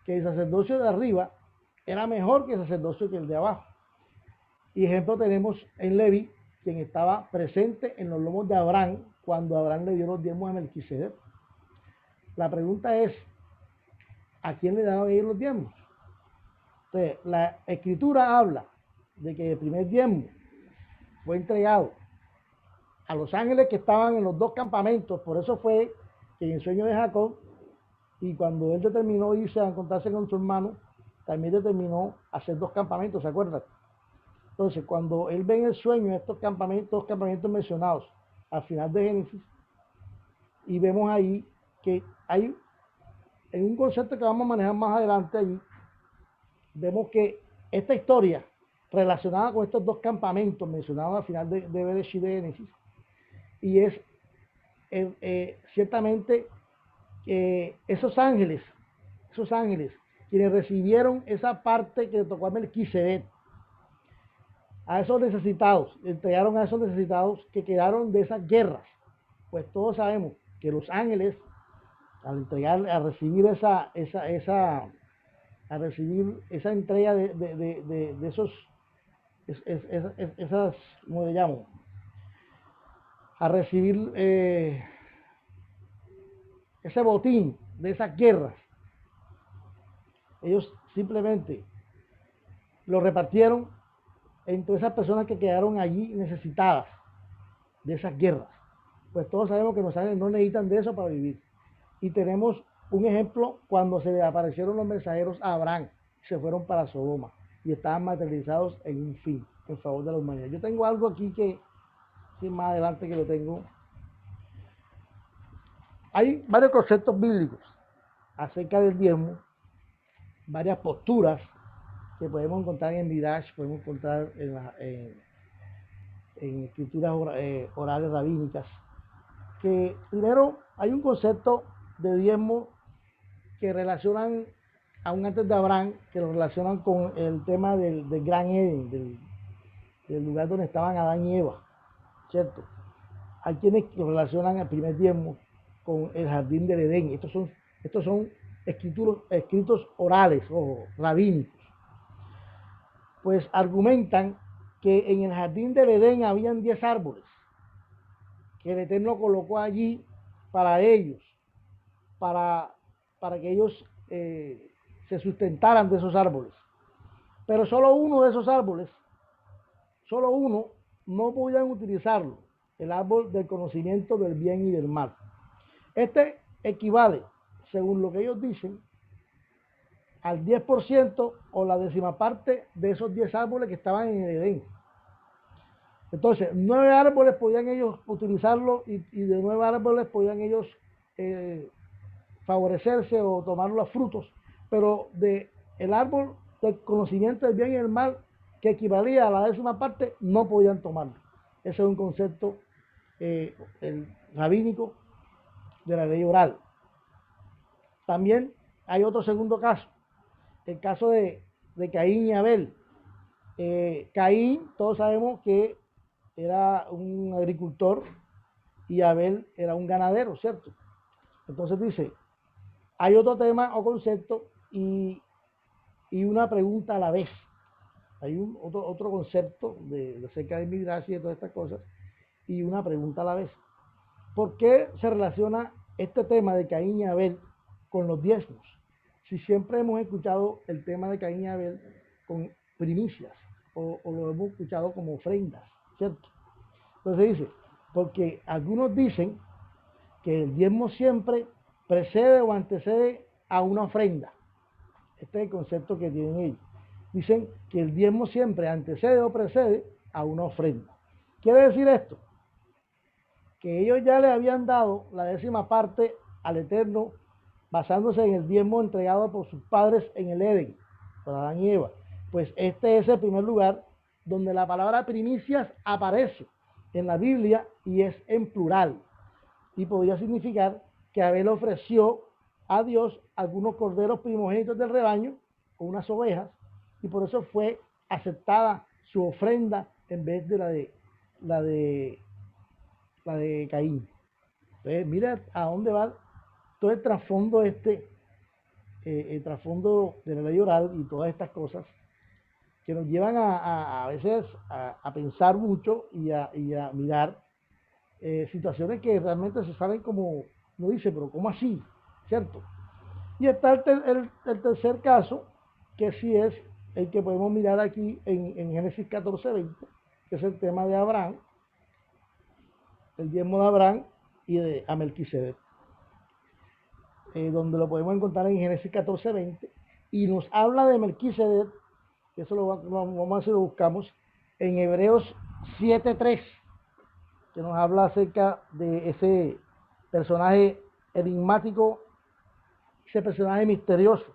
que el sacerdocio de arriba era mejor que el sacerdocio que el de abajo. Y ejemplo tenemos en Leví, quien estaba presente en los lomos de Abraham cuando Abraham le dio los diezmos a Melquisedec. La pregunta es, ¿a quién le daban ellos los diezmos? Entonces, la escritura habla de que el primer diezmo fue entregado a los ángeles que estaban en los dos campamentos. Por eso fue que en el sueño de Jacob, y cuando él determinó irse a encontrarse con su hermano, también determinó hacer dos campamentos, ¿se acuerdan? Entonces, cuando él ve en el sueño estos campamentos mencionados al final de Génesis, y vemos ahí que hay, en un concepto que vamos a manejar más adelante allí, vemos que esta historia relacionada con estos dos campamentos mencionados al final de Bereshit de Génesis, y es ciertamente esos ángeles quienes recibieron esa parte que le tocó a Melquisedec, a esos necesitados, entregaron a esos necesitados que quedaron de esas guerras. Pues todos sabemos que los ángeles, al entregar, a recibir a recibir esa entrega de esos, esas, ¿cómo le llamo? A recibir ese botín de esas guerras. Ellos simplemente lo repartieron entre esas personas que quedaron allí necesitadas de esas guerras. Pues todos sabemos que los ángeles no necesitan de eso para vivir. Y tenemos un ejemplo cuando se le aparecieron los mensajeros a Abraham, se fueron para Sodoma y estaban materializados en un fin, en favor de la humanidad. Yo tengo algo aquí que, sí, más adelante que lo tengo. Hay varios conceptos bíblicos acerca del diezmo, varias posturas que podemos encontrar en Midrash, podemos encontrar en escrituras orales rabínicas, que primero hay un concepto de diezmo que relacionan, aún antes de Abraham, que lo relacionan con el tema del Gran Eden, del lugar donde estaban Adán y Eva, ¿cierto? Hay quienes lo relacionan al primer diezmo con el jardín del Edén. Estos son escritos orales o rabínicos. Pues argumentan que en el jardín del Edén habían 10 árboles que el Eterno colocó allí para ellos, para que ellos se sustentaran de esos árboles. Pero solo uno de esos árboles, solo uno, no podían utilizarlo, el árbol del conocimiento del bien y del mal. Este equivale, según lo que ellos dicen, al 10% o la décima parte de esos 10 árboles que estaban en el Edén. Entonces, 9 árboles podían ellos utilizarlo y de 9 árboles podían ellos favorecerse o tomar los frutos, pero de el árbol del conocimiento del bien y del mal, que equivalía a la décima parte, no podían tomarlo. Ese es un concepto el rabínico de la ley oral. También hay otro segundo caso, el caso de Caín y Abel. Caín, todos sabemos que era un agricultor y Abel era un ganadero, ¿cierto? Entonces dice, hay otro tema o concepto y una pregunta a la vez. Hay otro concepto de acerca de Midrash y de todas estas cosas y una pregunta a la vez. ¿Por qué se relaciona este tema de Caín y Abel con los diezmos? Si siempre hemos escuchado el tema de Caín y Abel con primicias o lo hemos escuchado como ofrendas, ¿cierto? Entonces dice, porque algunos dicen que el diezmo siempre precede o antecede a una ofrenda. Este es el concepto que tienen ellos. Dicen que el diezmo siempre antecede o precede a una ofrenda. ¿Quiere decir esto? Que ellos ya le habían dado la décima parte al Eterno basándose en el diezmo entregado por sus padres en el Edén, por Adán y Eva. Pues este es el primer lugar donde la palabra primicias aparece en la Biblia y es en plural. Y podría significar que Abel ofreció a Dios algunos corderos primogénitos del rebaño o unas ovejas, y por eso fue aceptada su ofrenda en vez de la de Caín. Entonces, mira a dónde va todo el trasfondo el trasfondo de la ley oral y todas estas cosas que nos llevan a veces a pensar mucho y a mirar situaciones que realmente se saben como, no dice, pero ¿cómo así? ¿Cierto? Y está el tercer caso, que sí es el que podemos mirar aquí en Génesis 14:20, que es el tema de Abraham, el diezmo de Abraham y de Melquisedec, donde lo podemos encontrar en Génesis 14:20, y nos habla de Melquisedec, que eso vamos a ver si lo buscamos, en Hebreos 7:3, que nos habla acerca de ese personaje enigmático, ese personaje misterioso,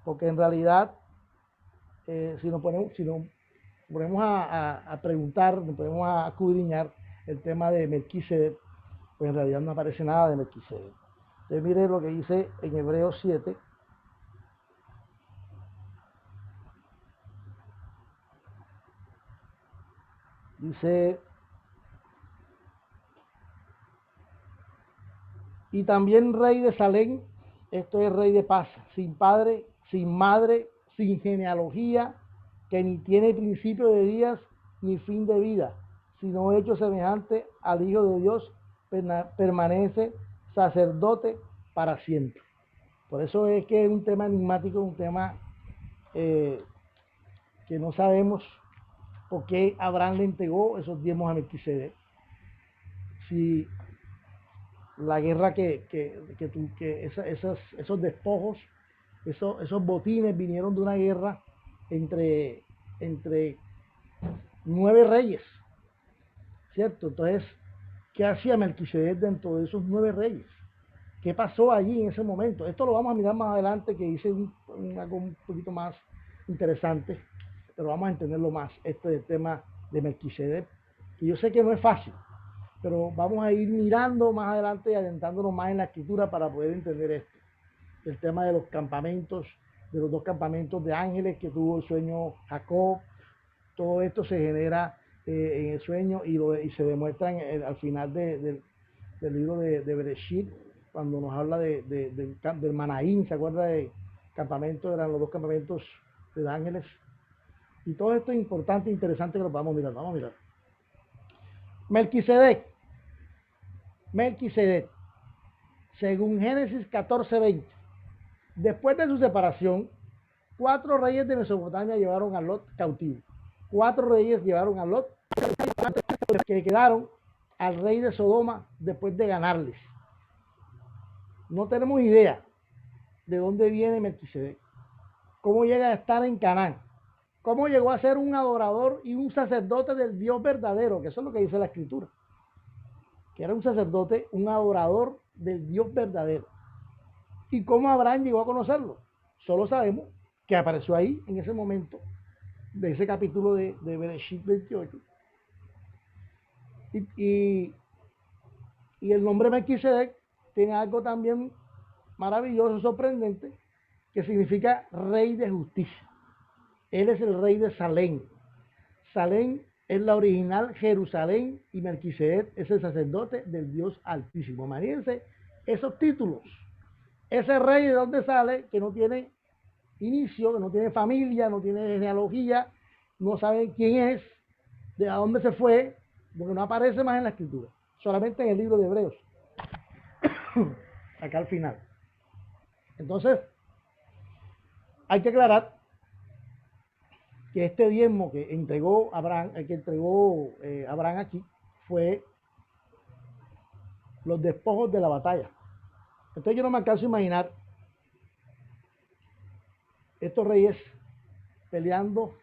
porque en realidad, si nos ponemos a preguntar, nos ponemos a escudriñar el tema de Melquisedec, pues en realidad no aparece nada de Melquisedec. Entonces mire lo que dice en Hebreos 7, Dice, y también rey de Salem, esto es rey de paz, sin padre, sin madre, sin genealogía, que ni tiene principio de días ni fin de vida, sino hecho semejante al Hijo de Dios, permanece sacerdote para siempre. Por eso es que es un tema enigmático, un tema que no sabemos por qué Abraham le entregó esos diezmos a Melquisedec. Si la guerra esos despojos, esos botines vinieron de una guerra entre 9 reyes, ¿cierto? Entonces, ¿qué hacía Melquisedec dentro de esos 9 reyes? ¿Qué pasó allí en ese momento? Esto lo vamos a mirar más adelante, que hice algo un poquito más interesante, pero vamos a entenderlo más, este tema de Melquisedec, que yo sé que no es fácil, pero vamos a ir mirando más adelante y adentrándonos más en la escritura para poder entender esto. El tema de los campamentos, de los 2 campamentos de ángeles que tuvo el sueño Jacob, todo esto se genera en el sueño y se demuestra al final del libro de Bereshit, cuando nos habla del Manaín, ¿se acuerda de campamento? Eran los 2 campamentos de ángeles. Y todo esto es importante e interesante que lo vamos a mirar. Vamos a mirar. Melquisedec, según Génesis 14:20, después de su separación, 4 reyes de Mesopotamia llevaron a Lot cautivo. 4 reyes llevaron a Lot, que quedaron al rey de Sodoma después de ganarles. No tenemos idea de dónde viene Melquisedec, cómo llega a estar en Canaán, cómo llegó a ser un adorador y un sacerdote del Dios verdadero, que eso es lo que dice la escritura, que era un sacerdote, un adorador del Dios verdadero. ¿Y cómo Abraham llegó a conocerlo? Solo sabemos que apareció ahí en ese momento de ese capítulo de Bereshit 28. Y el nombre Melquisedec tiene algo también maravilloso, sorprendente, que significa rey de justicia. Él es el rey de Salem. Salem es la original Jerusalén y Melquisedec es el sacerdote del Dios Altísimo. Imagínense esos títulos. Ese rey de donde sale, que no tiene inicio, que no tiene familia, no tiene genealogía, no sabe quién es, de a dónde se fue, porque no aparece más en la escritura, solamente en el libro de Hebreos, acá al final. Entonces, hay que aclarar que este diezmo que entregó Abraham, Abraham aquí, fue los despojos de la batalla. Entonces yo no me alcanzo a imaginar estos reyes peleando,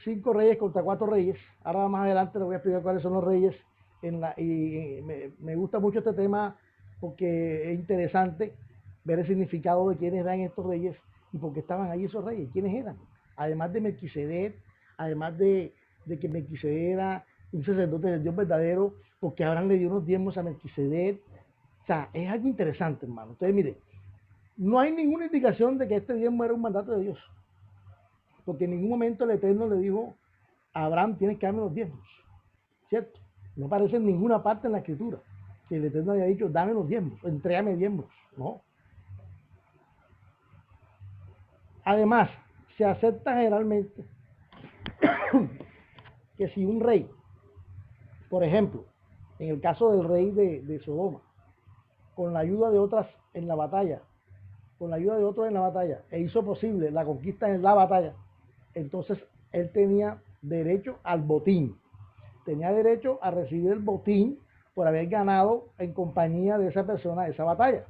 5 reyes contra 4 reyes. Ahora más adelante les voy a explicar cuáles son los reyes. Me gusta mucho este tema porque es interesante ver el significado de quiénes eran estos reyes y por qué estaban ahí esos reyes, quiénes eran. Además de Melquisedec, además de que Melquisedec era un sacerdote del Dios verdadero, porque Abraham le dio unos diezmos a Melquisedec. O sea, es algo interesante, hermano. Entonces, mire, no hay ninguna indicación de que este diezmo era un mandato de Dios, porque en ningún momento el Eterno le dijo a Abraham, tienes que darme los diezmos, ¿cierto? No aparece en ninguna parte en la escritura que el Eterno haya dicho, dame los diezmos, entrégame diezmos, no. Además, se acepta generalmente que si un rey, por ejemplo, en el caso del rey de Sodoma, con la ayuda de otras en la batalla, con la ayuda de otros en la batalla, e hizo posible la conquista en la batalla, entonces él tenía derecho al botín, tenía derecho a recibir el botín por haber ganado en compañía de esa persona esa batalla.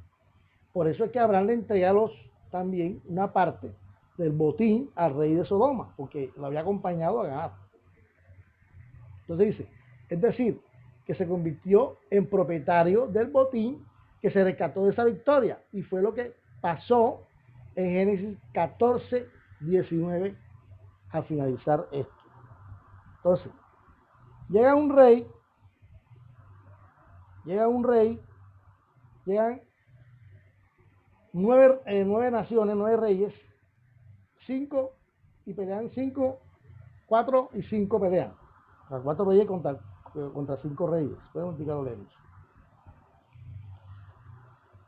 Por eso es que Abraham le entrega también una parte del botín al rey de Sodoma, porque lo había acompañado a ganar. Entonces dice, es decir, que se convirtió en propietario del botín que se rescató de esa victoria, y fue lo que pasó en Génesis 14:19 al finalizar esto. Entonces, llega un rey, llegan 9 naciones, 9 reyes, 5 y pelean 5, 4 y 5 pelean. O sea, 4 reyes contra 5 reyes. Pueden multiplicarlo lejos.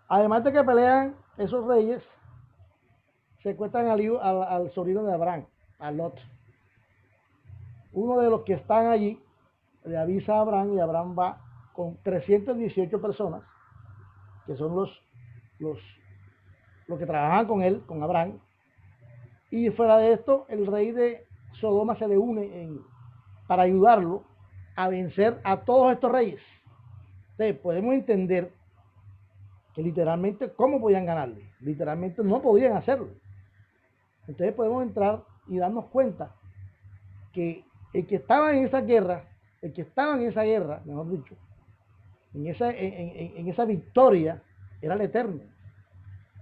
Además de que pelean esos reyes, secuestran al sobrino de Abraham, a Lot. Uno de los que están allí le avisa a Abraham y Abraham va con 318 personas, que son los que trabajan con él, con Abraham. Y fuera de esto, el rey de Sodoma se le une para ayudarlo a vencer a todos estos reyes. Entonces, podemos entender que literalmente, ¿cómo podían ganarle? Literalmente no podían hacerlo. Entonces podemos entrar y darnos cuenta que el que estaba en esa guerra, mejor dicho, en esa victoria, era el Eterno.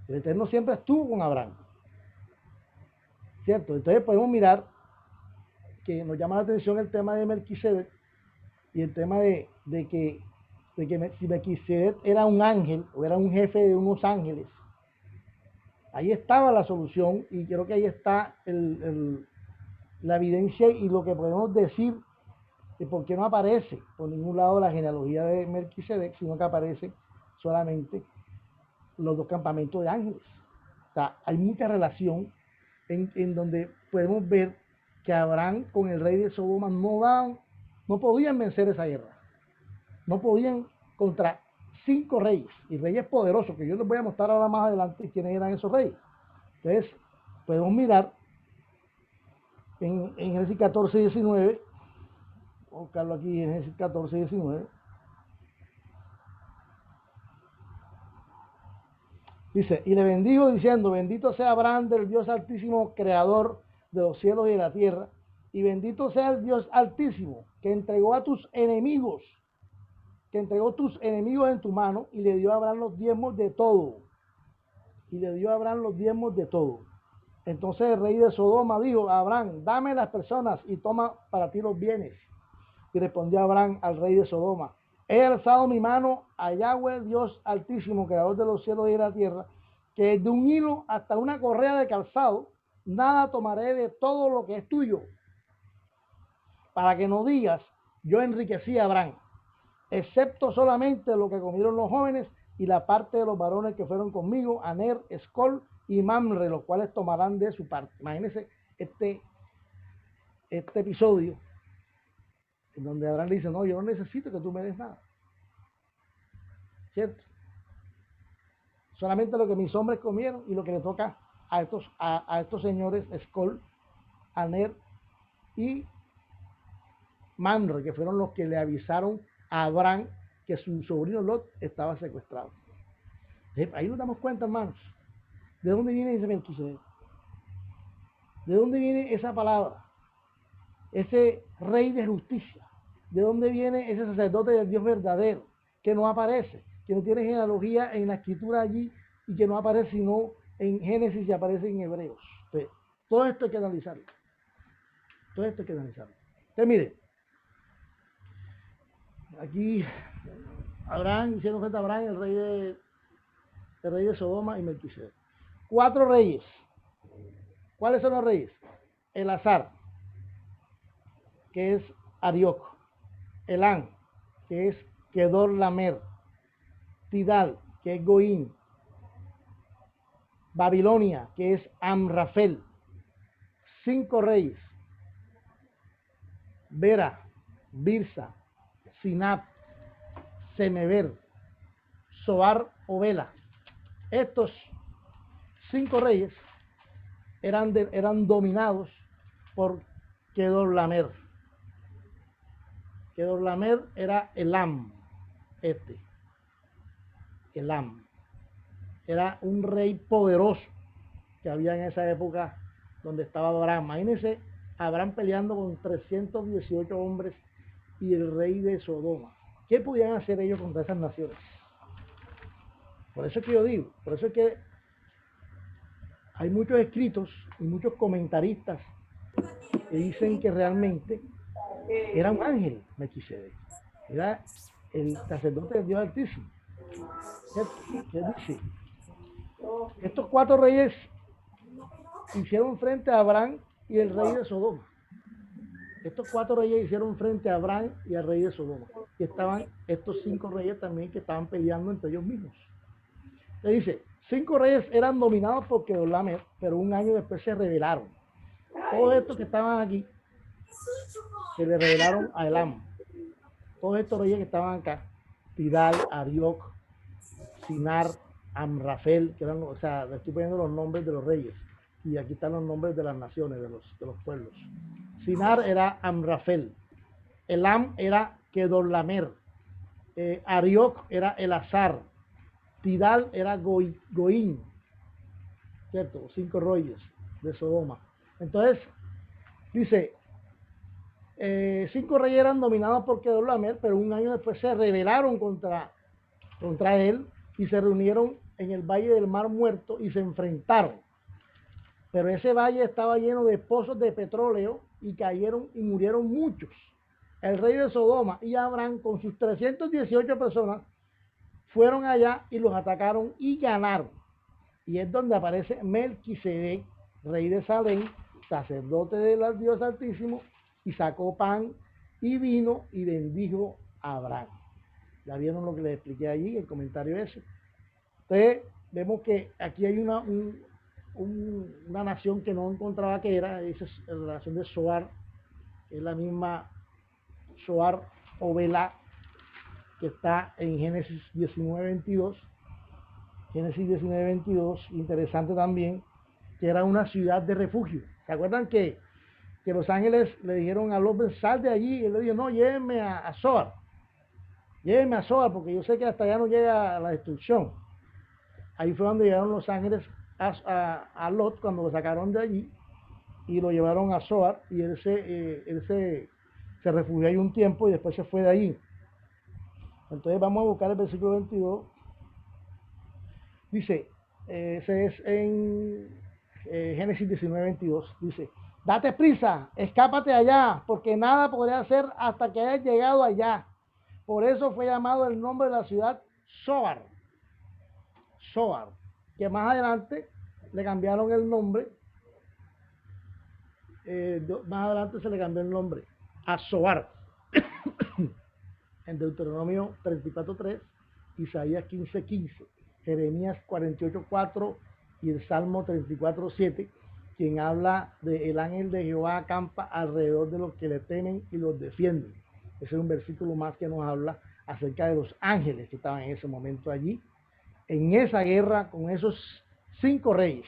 El Eterno siempre estuvo con Abraham. ¿Cierto? Entonces podemos mirar que nos llama la atención el tema de Melquisedec y el tema de que si Melquisedec era un ángel o era un jefe de unos ángeles. Ahí estaba la solución y creo que ahí está la evidencia y lo que podemos decir de por qué no aparece por ningún lado la genealogía de Melquisedec, sino que aparece solamente los 2 campamentos de ángeles. O sea, hay mucha relación en donde podemos ver que Abraham con el rey de Sodoma no podían vencer esa guerra. No podían contra 5 reyes, y reyes poderosos, que yo les voy a mostrar ahora más adelante quiénes eran esos reyes. Entonces, podemos mirar en Génesis 14, 19, voy a buscarlo aquí en Génesis 14, 19. Dice, y le bendijo diciendo, bendito sea Abraham del Dios Altísimo, creador de los cielos y de la tierra, y bendito sea el Dios Altísimo, que entregó tus enemigos en tu mano, y le dio a Abraham los diezmos de todo. Entonces el rey de Sodoma dijo a Abraham, dame las personas y toma para ti los bienes. Y respondió Abraham al rey de Sodoma, he alzado mi mano a Yahweh, Dios Altísimo, creador de los cielos y de la tierra, que desde un hilo hasta una correa de calzado, nada tomaré de todo lo que es tuyo, para que no digas, yo enriquecí a Abraham, excepto solamente lo que comieron los jóvenes y la parte de los varones que fueron conmigo, Aner, Escol y Mamre, los cuales tomarán de su parte. Imagínense este episodio en donde Abraham le dice, no, yo no necesito que tú me des nada, ¿cierto? Solamente lo que mis hombres comieron y lo que le toca a estos señores, Escol, Aner y Mamre, que fueron los que le avisaron a Abraham que su sobrino Lot estaba secuestrado. Ahí nos damos cuenta, hermanos, de dónde viene ese Melquisedec, de dónde viene esa palabra, ese rey de justicia, de dónde viene ese sacerdote del Dios verdadero, que no aparece, que no tiene genealogía en la escritura allí y que no aparece sino en Génesis y aparece en Hebreos. Entonces, todo esto hay que analizarlo. Entonces, mire, aquí Abraham, hicieron frente a Abraham, el rey de Sodoma y Melquisedec. 4 reyes. ¿Cuáles son los reyes? Elazar, que es Arioc. Elán, que es Kedorlamer. Tidal, que es Goín. Babilonia, que es Amrafel. 5 reyes. Bera, Birsa, Sinab, Semever, Soar o Bela. Estos 5 reyes eran dominados por Kedorlamer. Kedorlamer era Elam, Elam. Era un rey poderoso que había en esa época donde estaba Abraham. Imagínense Abraham peleando con 318 hombres y el rey de Sodoma. ¿Qué podían hacer ellos contra esas naciones? Por eso es que yo digo, por eso es que hay muchos escritos y muchos comentaristas que dicen que realmente era un ángel Melquisedec, era el sacerdote del Dios Altísimo. ¿Qué dice? Estos 4 reyes hicieron frente a Abraham y el rey de Sodoma. Estos 4 reyes hicieron frente a Abraham y al rey de Sodoma. Y estaban estos 5 reyes también que estaban peleando entre ellos mismos. Le dice, 5 reyes eran dominados por Kedorlaomer, pero un año después se rebelaron. Todos estos que estaban aquí se le rebelaron a Elam. Todos estos reyes que estaban acá, Tidal, Arioc, Sinar, Amrafel, que eran, o sea, le estoy poniendo los nombres de los reyes. Y aquí están los nombres de las naciones, de los pueblos. Sinar era Amrafel. Elam era Kedorlaomer. Arioc era Elazar. Tidal era Goín, ¿cierto? 5 reyes de Sodoma. Entonces, dice, 5 reyes eran dominados por Kedorlaomer, pero un año después se rebelaron contra él y se reunieron en el valle del Mar Muerto y se enfrentaron. Pero ese valle estaba lleno de pozos de petróleo y cayeron y murieron muchos. El rey de Sodoma y Abraham con sus 318 personas fueron allá y los atacaron y ganaron. Y es donde aparece Melquisedec, rey de Salem, sacerdote del Dios Altísimo, y sacó pan y vino y bendijo a Abraham. Ya vieron lo que les expliqué allí, el comentario ese. Entonces, vemos que aquí hay una nación que no encontraba que era, esa es la nación de Zoar, es la misma Zoar o Belá, que está en Génesis 19:22. Génesis 19:22, interesante también, que era una ciudad de refugio. ¿Se acuerdan que los ángeles le dijeron al hombre, sal de allí? Y él le dijo, no, llévenme a Zoar. Llévenme a Zoar, porque yo sé que hasta allá no llega la destrucción. Ahí fue donde llegaron los ángeles a Lot, cuando lo sacaron de allí, y lo llevaron a Zoar, y él se refugió ahí un tiempo, y después se fue de allí. Entonces vamos a buscar el versículo 22. Dice, ese es en Génesis 19:22, dice, date prisa, escápate allá, porque nada podré hacer hasta que hayas llegado allá. Por eso fue llamado el nombre de la ciudad Zoar, que más adelante le cambiaron el nombre, más adelante se le cambió el nombre a Zoar, en Deuteronomio 34:3, Isaías 15:15, Jeremías 48:4 y el Salmo 34:7, quien habla de el ángel de Jehová acampa alrededor de los que le temen y los defienden. Ese es un versículo más que nos habla acerca de los ángeles que estaban en ese momento allí, en esa guerra con esos 5 reyes.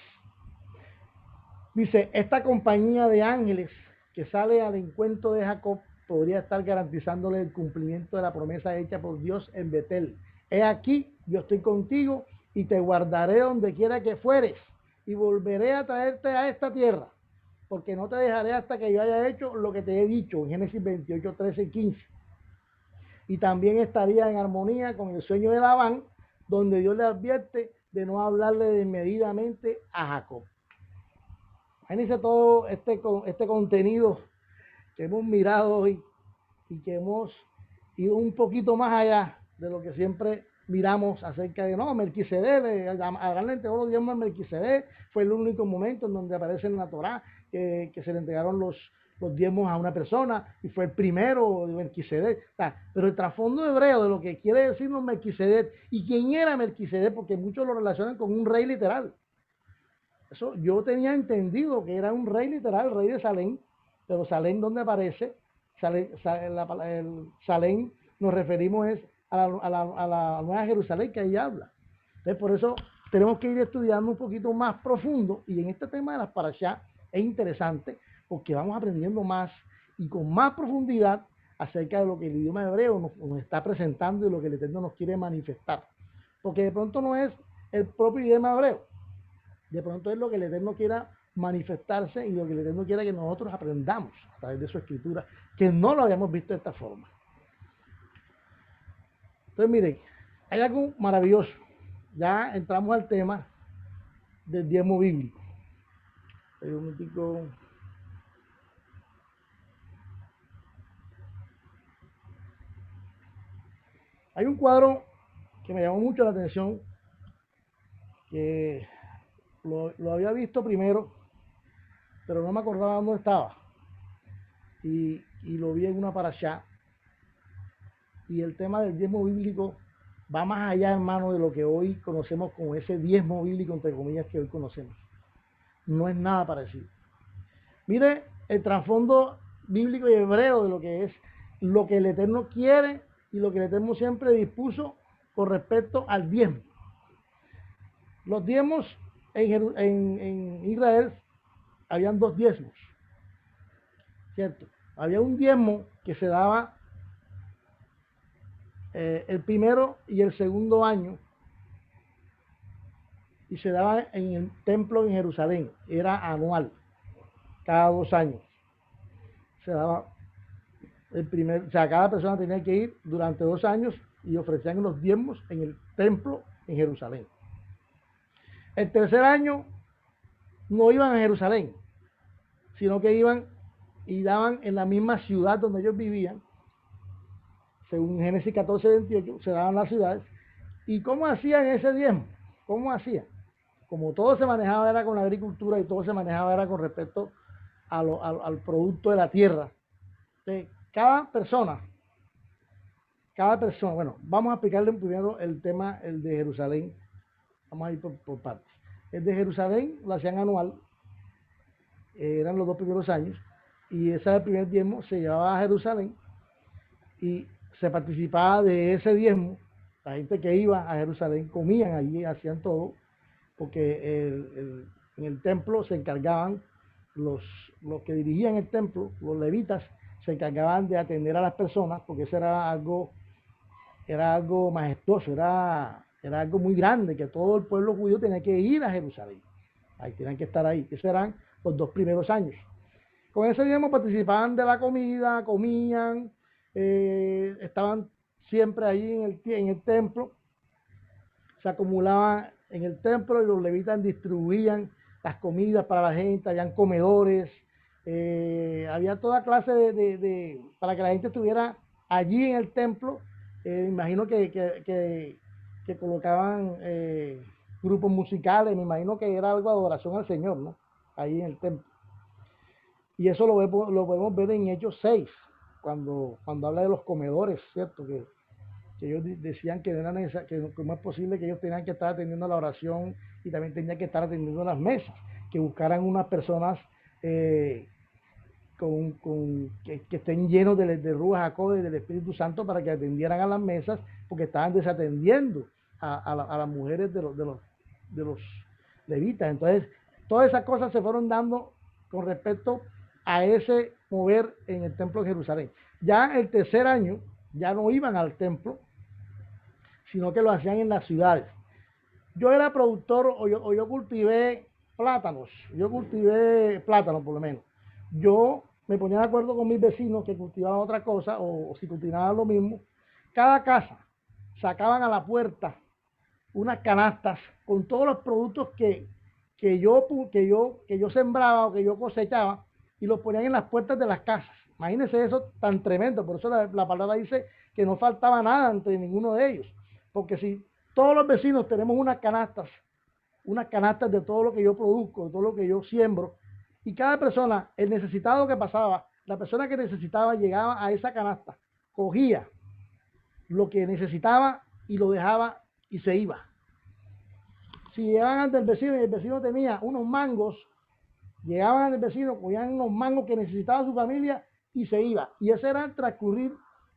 Dice, esta compañía de ángeles que sale al encuentro de Jacob podría estar garantizándole el cumplimiento de la promesa hecha por Dios en Betel. He aquí, yo estoy contigo y te guardaré donde quiera que fueres y volveré a traerte a esta tierra, porque no te dejaré hasta que yo haya hecho lo que te he dicho, en Génesis 28, 13 y 15. Y también estaría en armonía con el sueño de Labán, donde Dios le advierte de no hablarle desmedidamente a Jacob. Imagínense todo este contenido que hemos mirado hoy y que hemos ido un poquito más allá de lo que siempre miramos acerca de, no, Melquisedec, Abraham le entregó los diezmos a Melquisedec, fue el único momento en donde aparece en la Torá que se le entregaron los diezmos a una persona y fue el primero de Melquisedec. O sea, pero el trasfondo hebreo de lo que quiere decirnos Melquisedec y quién era Melquisedec, porque muchos lo relacionan con un rey literal. Eso yo tenía entendido que era un rey literal, el rey de Salem, pero Salem, ¿dónde aparece? Salem nos referimos es a la Nueva Jerusalén, que ahí habla. Entonces, por eso tenemos que ir estudiando un poquito más profundo, y en este tema de las parashá es interesante porque vamos aprendiendo más y con más profundidad acerca de lo que el idioma hebreo nos está presentando y lo que el Eterno nos quiere manifestar. Porque de pronto no es el propio idioma hebreo, de pronto es lo que el Eterno quiera manifestarse y lo que el Eterno quiera que nosotros aprendamos a través de su escritura, que no lo habíamos visto de esta forma. Entonces, miren, hay algo maravilloso. Ya entramos al tema del diezmo bíblico. Un momentico. Hay un cuadro que me llamó mucho la atención, que lo había visto primero, pero no me acordaba dónde estaba. Y y lo vi en una parashá, y el tema del diezmo bíblico va más allá, hermano, de lo que hoy conocemos como ese diezmo bíblico, entre comillas, que hoy conocemos. No es nada parecido. Mire el trasfondo bíblico y hebreo de lo que es lo que el Eterno quiere y lo que el Eterno siempre dispuso con respecto al diezmo. Los diezmos en Israel habían dos diezmos, ¿cierto? Había un diezmo que se daba el primero y el segundo año, y se daba en el templo en Jerusalén, era anual, cada 2 años. Se daba el primer, o sea, cada persona tenía que ir durante 2 años y ofrecían los diezmos en el templo en Jerusalén. El tercer año no iban a Jerusalén, sino que iban y daban en la misma ciudad donde ellos vivían. Según Génesis 14:28, se daban las ciudades. ¿Y cómo hacían ese diezmo? ¿Cómo hacían? Como todo se manejaba era con la agricultura y todo se manejaba era con respecto al producto de la tierra. Entonces, cada persona, bueno, vamos a explicarle primero el tema, el de Jerusalén. Vamos a ir por partes. El de Jerusalén lo hacían anual, eran los 2 primeros años, y ese primer diezmo se llevaba a Jerusalén y se participaba de ese diezmo. La gente que iba a Jerusalén comían allí, hacían todo, porque en el templo se encargaban los que dirigían el templo, los levitas, se encargaban de atender a las personas, porque eso era algo majestuoso, era algo muy grande, que todo el pueblo judío tenía que ir a Jerusalén. Ahí tenían que estar ahí. Esos eran los 2 primeros años. Con ese diezmo participaban de la comida, comían, estaban siempre ahí en el templo, se acumulaban en el templo y los levitas distribuían las comidas para la gente, habían comedores, había toda clase para que la gente estuviera allí en el templo. Me imagino que colocaban grupos musicales, me imagino que era algo de adoración al Señor, ¿no? Ahí en el templo. Y eso lo podemos ver en Hechos 6, cuando habla de los comedores, ¿cierto? Que ellos decían que no era necesario, que no es posible que ellos tenían que estar atendiendo la oración y también tenían que estar atendiendo las mesas, que buscaran unas personas que estén llenos de Ruach HaKodesh, del Espíritu Santo, para que atendieran a las mesas, porque estaban desatendiendo a las mujeres de los levitas. Entonces, todas esas cosas se fueron dando con respecto a ese mover en el templo de Jerusalén. Ya el tercer año, ya no iban al templo, sino que lo hacían en las ciudades. Yo era productor, o yo cultivé plátanos, por lo menos. Yo me ponía de acuerdo con mis vecinos que cultivaban otra cosa, o si cultivaban lo mismo. Cada casa sacaban a la puerta unas canastas con todos los productos que yo sembraba o que yo cosechaba, y los ponían en las puertas de las casas. Imagínense eso tan tremendo. Por eso la palabra dice que no faltaba nada entre ninguno de ellos. Porque si todos los vecinos tenemos unas canastas de todo lo que yo produzco, de todo lo que yo siembro, y cada persona, el necesitado que pasaba, la persona que necesitaba llegaba a esa canasta, cogía lo que necesitaba y lo dejaba y se iba. Si llegaban ante el vecino y el vecino tenía unos mangos, llegaban al vecino, cogían unos mangos que necesitaba su familia y se iba. Y ese era el transcurrir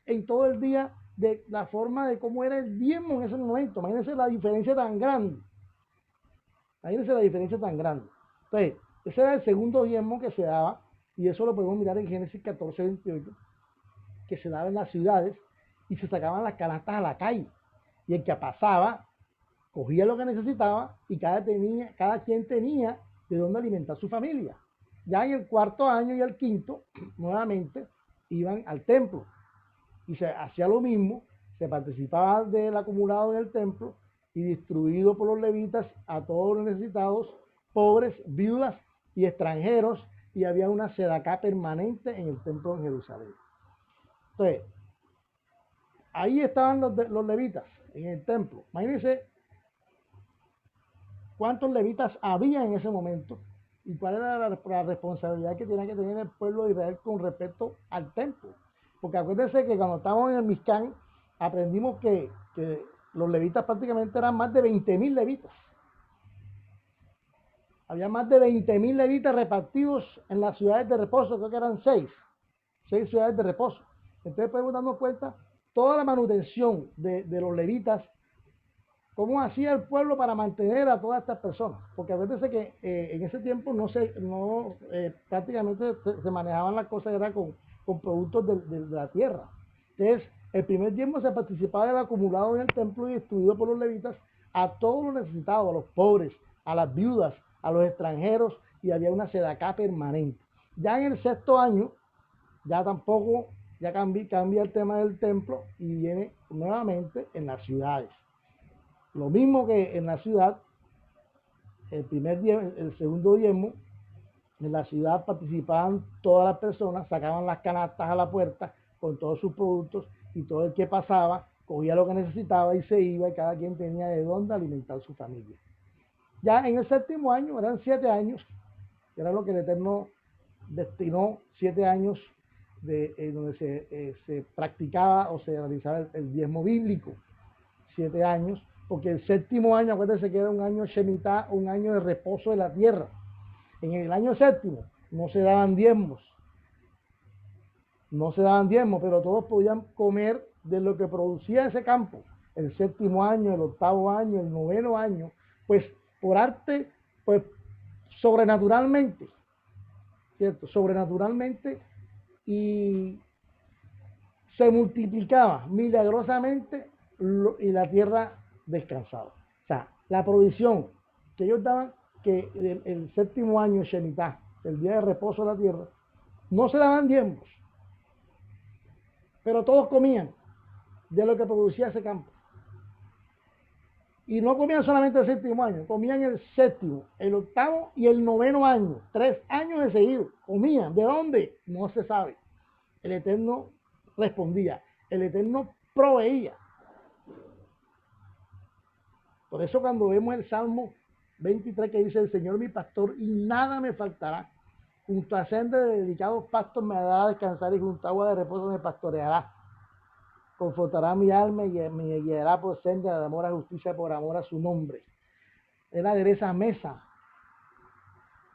en todo el día de la forma de cómo era el diezmo en ese momento. Imagínense la diferencia tan grande. Entonces, ese era el segundo diezmo que se daba, y eso lo podemos mirar en Génesis 14:28, que se daba en las ciudades y se sacaban las canastas a la calle. Y el que pasaba cogía lo que necesitaba y cada quien tenía de dónde alimentar su familia. Ya en el cuarto año y el quinto, nuevamente, iban al templo y se hacía lo mismo, se participaba del acumulado en el templo y distribuido por los levitas a todos los necesitados, pobres, viudas y extranjeros, y había una sedacá permanente en el templo de Jerusalén. Entonces, ahí estaban los levitas en el templo. Imagínense cuántos levitas había en ese momento, y cuál era la responsabilidad que tenía que tener el pueblo de Israel con respecto al templo. Porque acuérdense que cuando estábamos en el Mizcán, aprendimos que los levitas prácticamente eran más de 20.000 levitas. Había más de 20.000 levitas repartidos en las ciudades de reposo, creo que eran 6 ciudades de reposo. Entonces podemos darnos cuenta toda la manutención de los levitas, cómo hacía el pueblo para mantener a todas estas personas. Porque acuérdense que en ese tiempo prácticamente se manejaban las cosas era con productos de la tierra. Entonces, el primer diezmo se participaba del acumulado en el templo y distribuido por los levitas a todos los necesitados, a los pobres, a las viudas, a los extranjeros, y había una sedacá permanente. Ya en el sexto año, ya cambia el tema del templo y viene nuevamente en las ciudades. Lo mismo que en la ciudad, el segundo diezmo, en la ciudad participaban todas las personas, sacaban las canastas a la puerta con todos sus productos y todo el que pasaba cogía lo que necesitaba y se iba, y cada quien tenía de dónde alimentar su familia. Ya en el séptimo año, eran 7 años, que era lo que el Eterno destinó, 7 años donde se practicaba o se realizaba el diezmo bíblico, 7 años, porque el séptimo año, acuérdense que era un año Shemitah, un año de reposo de la tierra. En el año séptimo no se daban diezmos, pero todos podían comer de lo que producía ese campo. El séptimo año, el octavo año, el noveno año, pues por arte, pues sobrenaturalmente, ¿cierto? Sobrenaturalmente, y se multiplicaba milagrosamente y la tierra descansaba. O sea, la provisión que ellos daban, que el séptimo año, Shemitah, el día de reposo de la tierra, no se daban diezmos, pero todos comían de lo que producía ese campo. Y no comían solamente el séptimo año, comían el séptimo, el octavo y el noveno año, 3 años de seguido, comían. ¿De dónde? No se sabe. El Eterno respondía, el Eterno proveía. Por eso cuando vemos el Salmo 23 que dice, el Señor mi pastor y nada me faltará, junto a sendas de dedicados pastos me hará descansar y junto a agua de reposo me pastoreará. Confortará mi alma y me guiará por senda de amor a justicia, por amor a su nombre. Él adereza mesa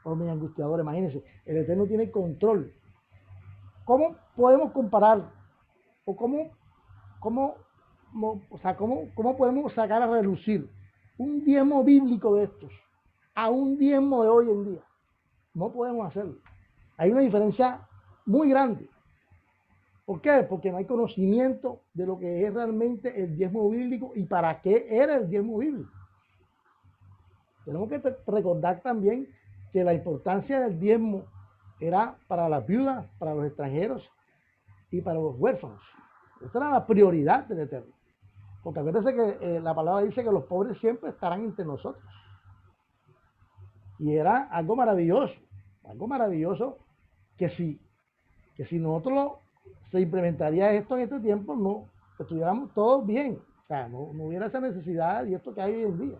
por mis angustiadores. Imagínense, el Eterno tiene control. ¿Cómo podemos comparar? ¿O cómo podemos sacar a relucir un diezmo bíblico de estos a un diezmo de hoy en día? No podemos hacerlo. Hay una diferencia muy grande. ¿Por qué? Porque no hay conocimiento de lo que es realmente el diezmo bíblico y para qué era el diezmo bíblico. Tenemos que recordar también que la importancia del diezmo era para las viudas, para los extranjeros y para los huérfanos. Esa era la prioridad del Eterno. Porque acuérdense que la palabra dice que los pobres siempre estarán entre nosotros. Y era algo maravilloso que si nosotros se implementaría esto en este tiempo, no estuviéramos todos bien. O sea, no hubiera esa necesidad y esto que hay hoy en día.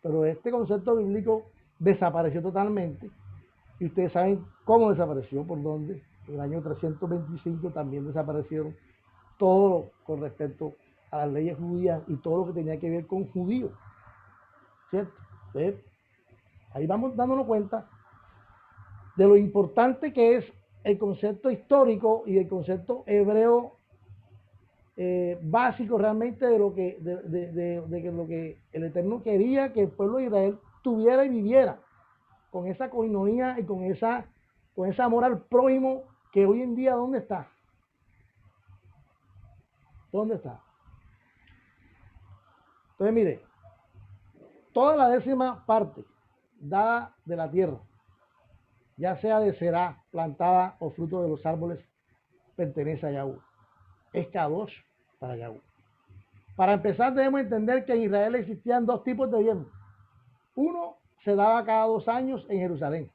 Pero este concepto bíblico desapareció totalmente. Y ustedes saben cómo desapareció, por dónde. En el año 325 también desaparecieron todo con respecto a las leyes judías y todo lo que tenía que ver con judíos. ¿Cierto? Entonces, ahí vamos dándonos cuenta de lo importante que es el concepto histórico y el concepto hebreo básico realmente de lo que lo que el Eterno quería que el pueblo de Israel tuviera y viviera con esa coinonía y con ese amor al prójimo que hoy en día ¿dónde está? ¿Dónde está? Entonces mire, toda la 10ª parte dada de la tierra, ya sea de cerá, plantada o fruto de los árboles, pertenece a Yahweh. Es Kadosh para Yahweh. Para empezar debemos entender que en Israel existían 2 tipos de diezmo. Uno se daba cada 2 años en Jerusalén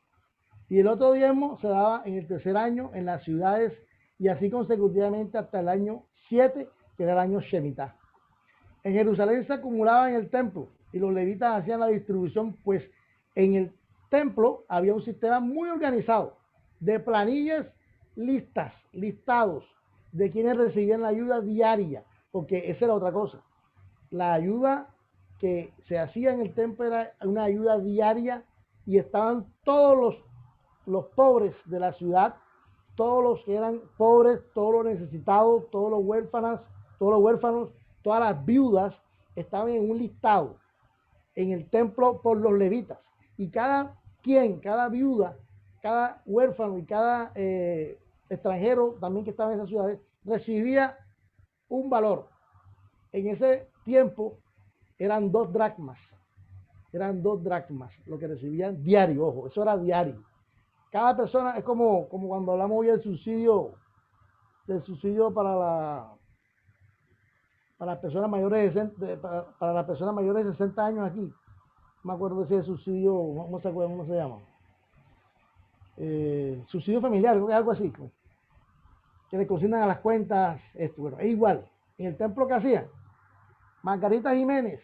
y el otro diezmo se daba en el tercer año en las ciudades y así consecutivamente hasta el año 7, que era el año Shemitah. En Jerusalén se acumulaba en el templo y los levitas hacían la distribución, pues en el templo había un sistema muy organizado de planillas listas, listados de quienes recibían la ayuda diaria, porque esa era otra cosa. La ayuda que se hacía en el templo era una ayuda diaria y estaban todos los pobres de la ciudad, todos los que eran pobres, todos los necesitados, todos los huérfanos, todas las viudas estaban en un listado en el templo por los levitas. Y cada viuda, cada huérfano y cada extranjero también que estaba en esas ciudades recibía un valor. En ese tiempo eran 2 dracmas, lo que recibían diario, ojo, eso era diario. Cada persona es como cuando hablamos hoy del subsidio para las personas mayores para las personas mayores de 60 años aquí. No me acuerdo de ese subsidio, no se acuerda cómo se llama. Subsidio familiar, creo que es algo así, ¿no? Que le cocinan a las cuentas esto. Bueno, es igual. En el templo que hacía, Margarita Jiménez,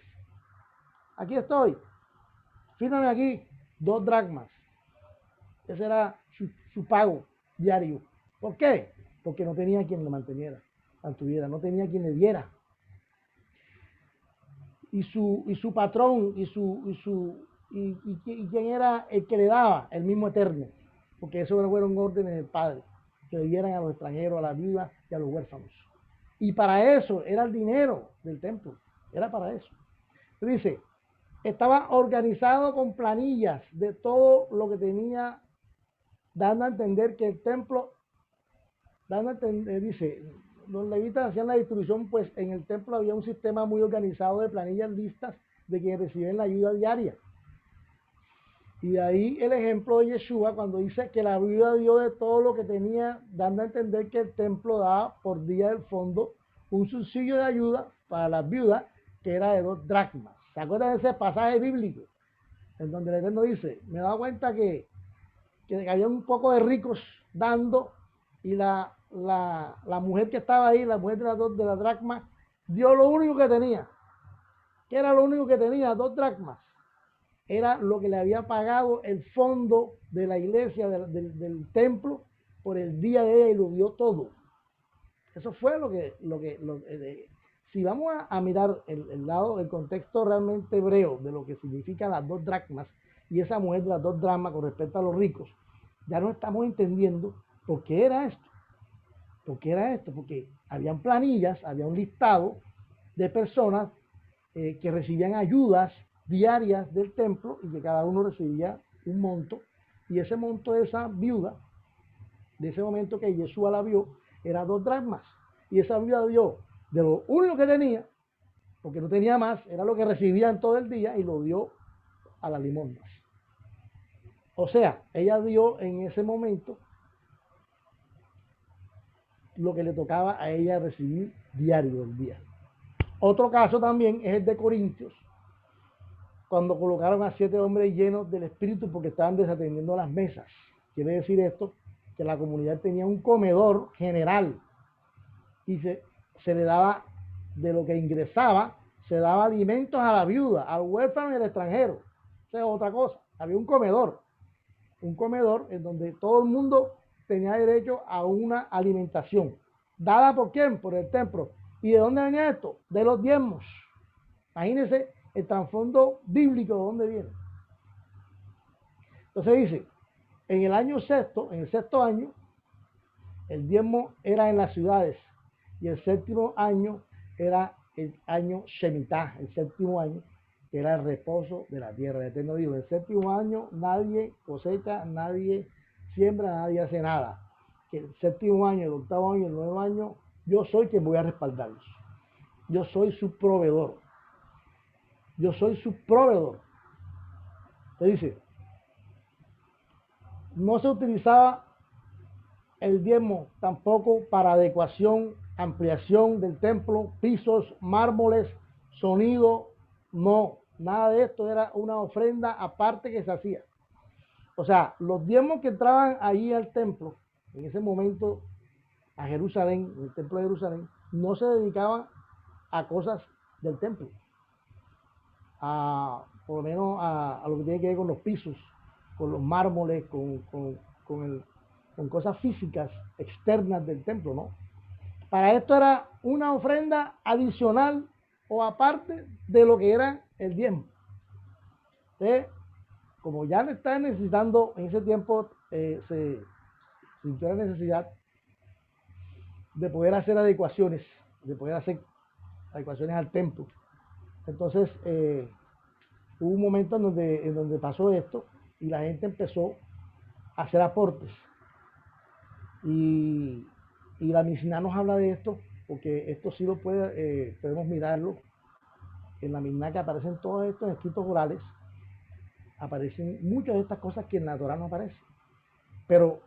aquí estoy, fírmame aquí 2 dracmas. Ese era su pago diario. ¿Por qué? Porque no tenía quien le mantuviera, no tenía quien le diera. Y su patrón y quién era el que le daba, el mismo Eterno, porque eso fueron órdenes del Padre, que le dieran a los extranjeros, a las viudas y a los huérfanos. Y para eso era el dinero del templo, era para eso. Dice, estaba organizado con planillas de todo lo que tenía, dando a entender que el templo, dice, los levitas hacían la distribución, pues en el templo había un sistema muy organizado de planillas listas de quienes reciben la ayuda diaria. Y de ahí el ejemplo de Yeshua cuando dice que la viuda dio de todo lo que tenía, dando a entender que el templo daba por día del fondo un subsidio de ayuda para las viudas que era de 2 dracmas. ¿Se acuerdan de ese pasaje bíblico? En donde el Eterno dice, me he dado cuenta que había un poco de ricos dando y la mujer que estaba ahí, la mujer de la dracma, dio lo único que tenía. ¿Qué era lo único que tenía? 2 dracmas. Era lo que le había pagado el fondo de la iglesia, del templo, por el día de ella y lo dio todo. Eso fue si vamos a mirar el lado, el contexto realmente hebreo de lo que significa las 2 dracmas y esa mujer de las 2 dracmas con respecto a los ricos, ya no estamos entendiendo por qué era esto. Porque habían planillas, había un listado de personas que recibían ayudas diarias del templo y que cada uno recibía un monto, y ese monto de esa viuda, de ese momento que Yeshua la vio, era 2 dracmas, y esa viuda dio de lo único que tenía, porque no tenía más, era lo que recibían todo el día, y lo dio a las limosnas. O sea, ella dio en ese momento lo que le tocaba a ella recibir diario del día. Otro caso también es el de Corintios, cuando colocaron a 7 hombres llenos del Espíritu porque estaban desatendiendo las mesas. Quiere decir esto, que la comunidad tenía un comedor general y se le daba, de lo que ingresaba, se daba alimentos a la viuda, al huérfano y al extranjero. Esa es otra cosa. Había un comedor en donde todo el mundo tenía derecho a una alimentación. ¿Dada por quién? Por el templo. ¿Y de dónde venía esto? De los diezmos. Imagínense el trasfondo bíblico de dónde viene. Entonces dice, en el sexto año, el diezmo era en las ciudades y el séptimo año era el año Shemitah, el séptimo año, que era el reposo de la tierra. El Eterno dijo, el séptimo año nadie cosecha, nadie siembra, nadie hace nada. Que el séptimo año, el octavo año, el nuevo año, yo soy quien voy a respaldarlos. Yo soy su proveedor. Te dice, no se utilizaba el diezmo tampoco para adecuación, ampliación del templo, pisos, mármoles, sonido, no, nada de esto, era una ofrenda aparte que se hacía. O sea, los diezmos que entraban allí al templo, en ese momento a Jerusalén, en el templo de Jerusalén, no se dedicaban a cosas del templo, por lo menos a lo que tiene que ver con los pisos, con los mármoles, con cosas físicas externas del templo, ¿no? Para esto era una ofrenda adicional o aparte de lo que era el diezmo. Entonces, como ya le estaban necesitando, en ese tiempo se sintió la necesidad de poder hacer adecuaciones, al templo. Entonces, hubo un momento en donde pasó esto y la gente empezó a hacer aportes. Y la Mishnah nos habla de esto, porque esto sí lo podemos mirarlo. En la Mishnah que aparecen todos estos escritos orales, aparecen muchas de estas cosas que en la Torah no aparecen. Pero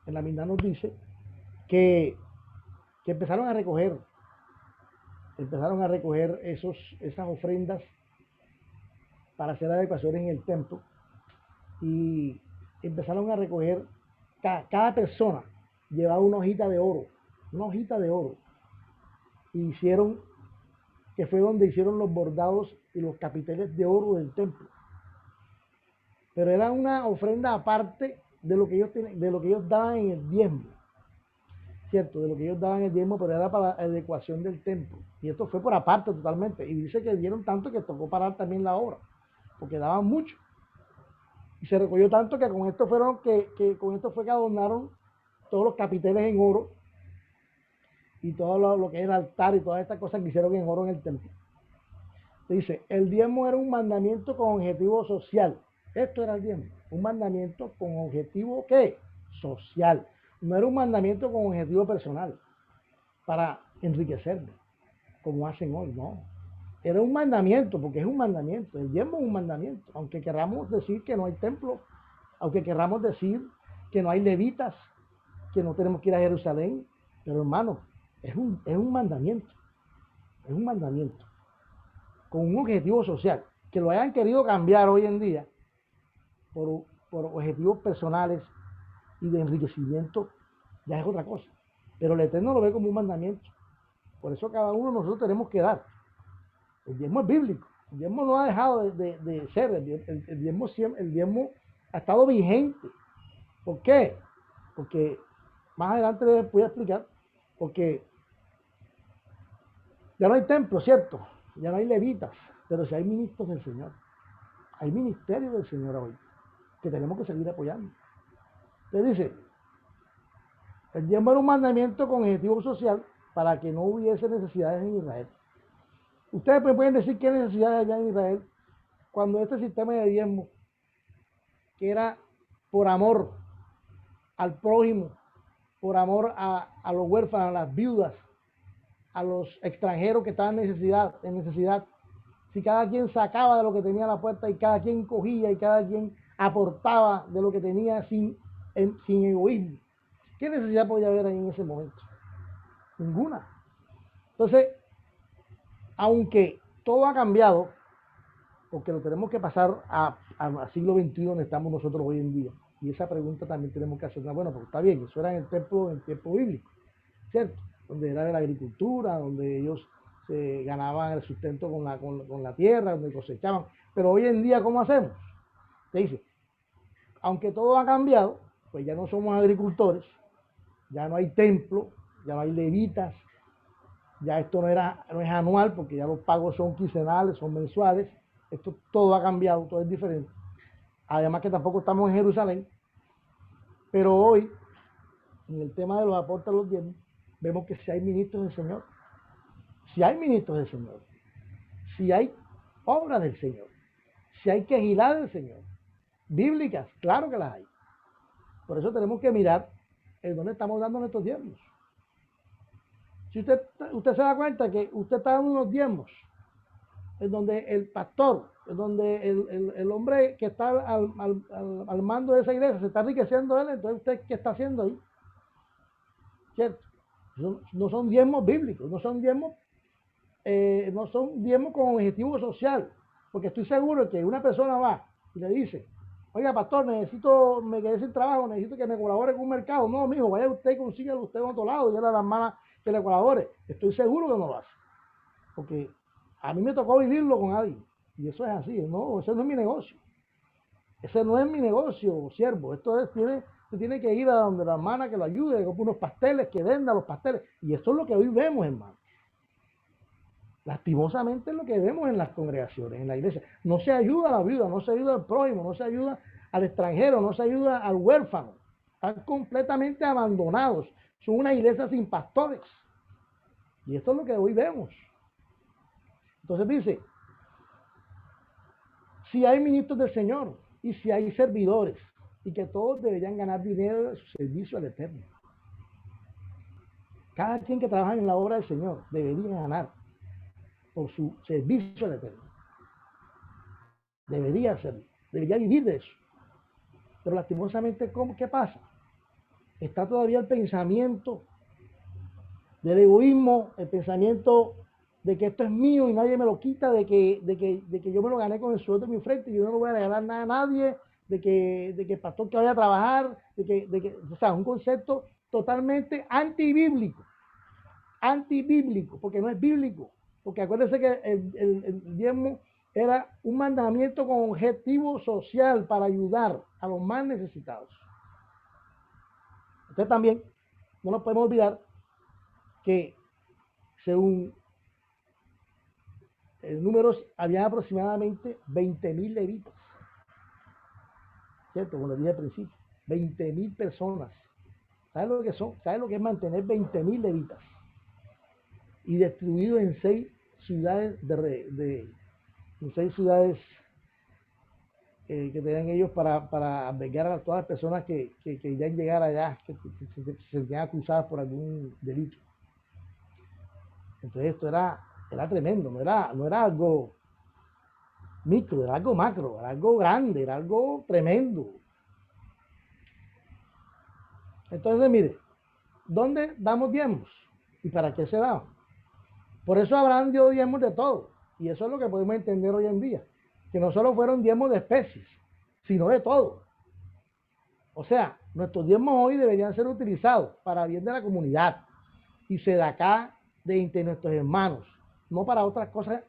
en la Mishnah nos dice que empezaron a recoger esas ofrendas para hacer adecuaciones en el templo, y empezaron a recoger, cada persona llevaba una hojita de oro, y hicieron, que fue donde hicieron los bordados y los capiteles de oro del templo. Pero era una ofrenda aparte de lo que ellos daban en el diezmo, cierto, de lo que ellos daban en el diezmo, pero era para la adecuación del templo, y esto fue por aparte totalmente, y dice que dieron tanto que tocó parar también la obra, porque daban mucho, y se recogió tanto que con esto con esto fue que adornaron todos los capiteles en oro, y todo lo que es el altar y todas estas cosas que hicieron en oro en el templo. Dice, el diezmo era un mandamiento con objetivo social. Esto era el diezmo, un mandamiento con objetivo, ¿qué? Social. No era un mandamiento con objetivo personal, para enriquecerme, como hacen hoy, no. Era un mandamiento, porque es un mandamiento. El diezmo es un mandamiento. Aunque queramos decir que no hay templo, aunque queramos decir que no hay levitas, que no tenemos que ir a Jerusalén, pero hermano, es un mandamiento. Es un mandamiento con un objetivo social. Que lo hayan querido cambiar hoy en día por objetivos personales y de enriquecimiento, ya es otra cosa. Pero el Eterno lo ve como un mandamiento. Por eso cada uno de nosotros tenemos que dar. El diezmo es bíblico. El diezmo no ha dejado de ser. El diezmo ha estado vigente. ¿Por qué? Porque más adelante les voy a explicar. Porque ya no hay templo, ¿cierto? Ya no hay levitas, pero sí hay ministros del Señor. Hay ministerios del Señor hoy, que tenemos que seguir apoyando. Entonces dice, el diezmo era un mandamiento con objetivo social para que no hubiese necesidades en Israel. Ustedes me pueden decir qué necesidades allá en Israel, cuando este sistema de diezmo, que era por amor al prójimo, por amor a los huérfanos, a las viudas, a los extranjeros que estaban en necesidad, si cada quien sacaba de lo que tenía a la puerta y cada quien cogía y cada quien aportaba de lo que tenía sin egoísmo, ¿qué necesidad podía haber ahí en ese momento? Ninguna. Entonces, aunque todo ha cambiado, porque lo tenemos que pasar al siglo XXI donde estamos nosotros hoy en día, y esa pregunta también tenemos que hacerla. Bueno, pues está bien, eso era en el tiempo bíblico, ¿cierto? Donde era de la agricultura, donde ellos se ganaban el sustento con la tierra, donde cosechaban. Pero hoy en día, ¿cómo hacemos? Te dice, aunque todo ha cambiado, pues ya no somos agricultores, ya no hay templo, ya no hay levitas, ya esto no es anual, porque ya los pagos son quincenales, son mensuales. Esto todo ha cambiado, todo es diferente. Además que tampoco estamos en Jerusalén, pero hoy, en el tema de los aportes a los diezmos, vemos que si hay ministros del Señor, si hay ministros del Señor, si hay obras del Señor, si hay quejilá del Señor, bíblicas, claro que las hay. Por eso tenemos que mirar en dónde estamos dando nuestros diezmos. Si usted se da cuenta que usted está dando unos diezmos en donde el pastor, en donde el hombre que está al mando de esa iglesia se está enriqueciendo él, entonces usted, ¿qué está haciendo ahí? ¿Cierto? No son diezmos bíblicos, no son diezmos con objetivo social, porque estoy seguro que una persona va y le dice, oiga pastor, me quedé sin trabajo, necesito que me colabore con un mercado. No, mijo, vaya usted y consígalo usted en otro lado, dígale a la hermana que le colabore. Estoy seguro que no lo hace, porque a mí me tocó vivirlo con alguien, y eso es así, no, eso no es mi negocio. Ese no es mi negocio, siervo. Tú tienes que ir a donde la hermana que lo ayude, que compre unos pasteles, que venda los pasteles. Y eso es lo que hoy vemos, hermano. Lastimosamente es lo que vemos en las congregaciones, en la iglesia. No se ayuda a la viuda, no se ayuda al prójimo, no se ayuda al extranjero, no se ayuda al huérfano. Están completamente abandonados. Son una iglesia sin pastores. Y esto es lo que hoy vemos. Entonces dice, si hay ministros del Señor y si hay servidores, y que todos deberían ganar dinero de su servicio al Eterno. Cada quien que trabaja en la obra del Señor debería ganar por su servicio al Eterno. Debería hacerlo, debería vivir de eso. Pero lastimosamente, ¿qué pasa? Está todavía el pensamiento del egoísmo, el pensamiento de que esto es mío y nadie me lo quita, de que yo me lo gané con el sueldo de mi frente y yo no lo voy a regalar nada a nadie, de que el pastor que vaya a trabajar, o sea, un concepto totalmente antibíblico, porque no es bíblico, porque acuérdense que el diezmo era un mandamiento con objetivo social para ayudar a los más necesitados. Entonces también no nos podemos olvidar que según números había aproximadamente 20.000 levitas, ¿cierto? Como les dije al principio, 20.000 personas. ¿Sabes lo que son? ¿Sabes lo que es mantener 20.000 levitas? Y distribuido en 6 ciudades en 6 ciudades que tenían ellos para albergar a todas las personas que querían llegar allá, que se sentían acusadas por algún delito. Entonces esto era tremendo, no era algo micro, era algo macro, era algo grande, era algo tremendo. Entonces, mire, ¿dónde damos diezmos? ¿Y para qué se da? Por eso Abraham dio diezmos de todo. Y eso es lo que podemos entender hoy en día. Que no solo fueron diezmos de especies, sino de todo. O sea, nuestros diezmos hoy deberían ser utilizados para bien de la comunidad y sedacá de entre nuestros hermanos, no para otras cosas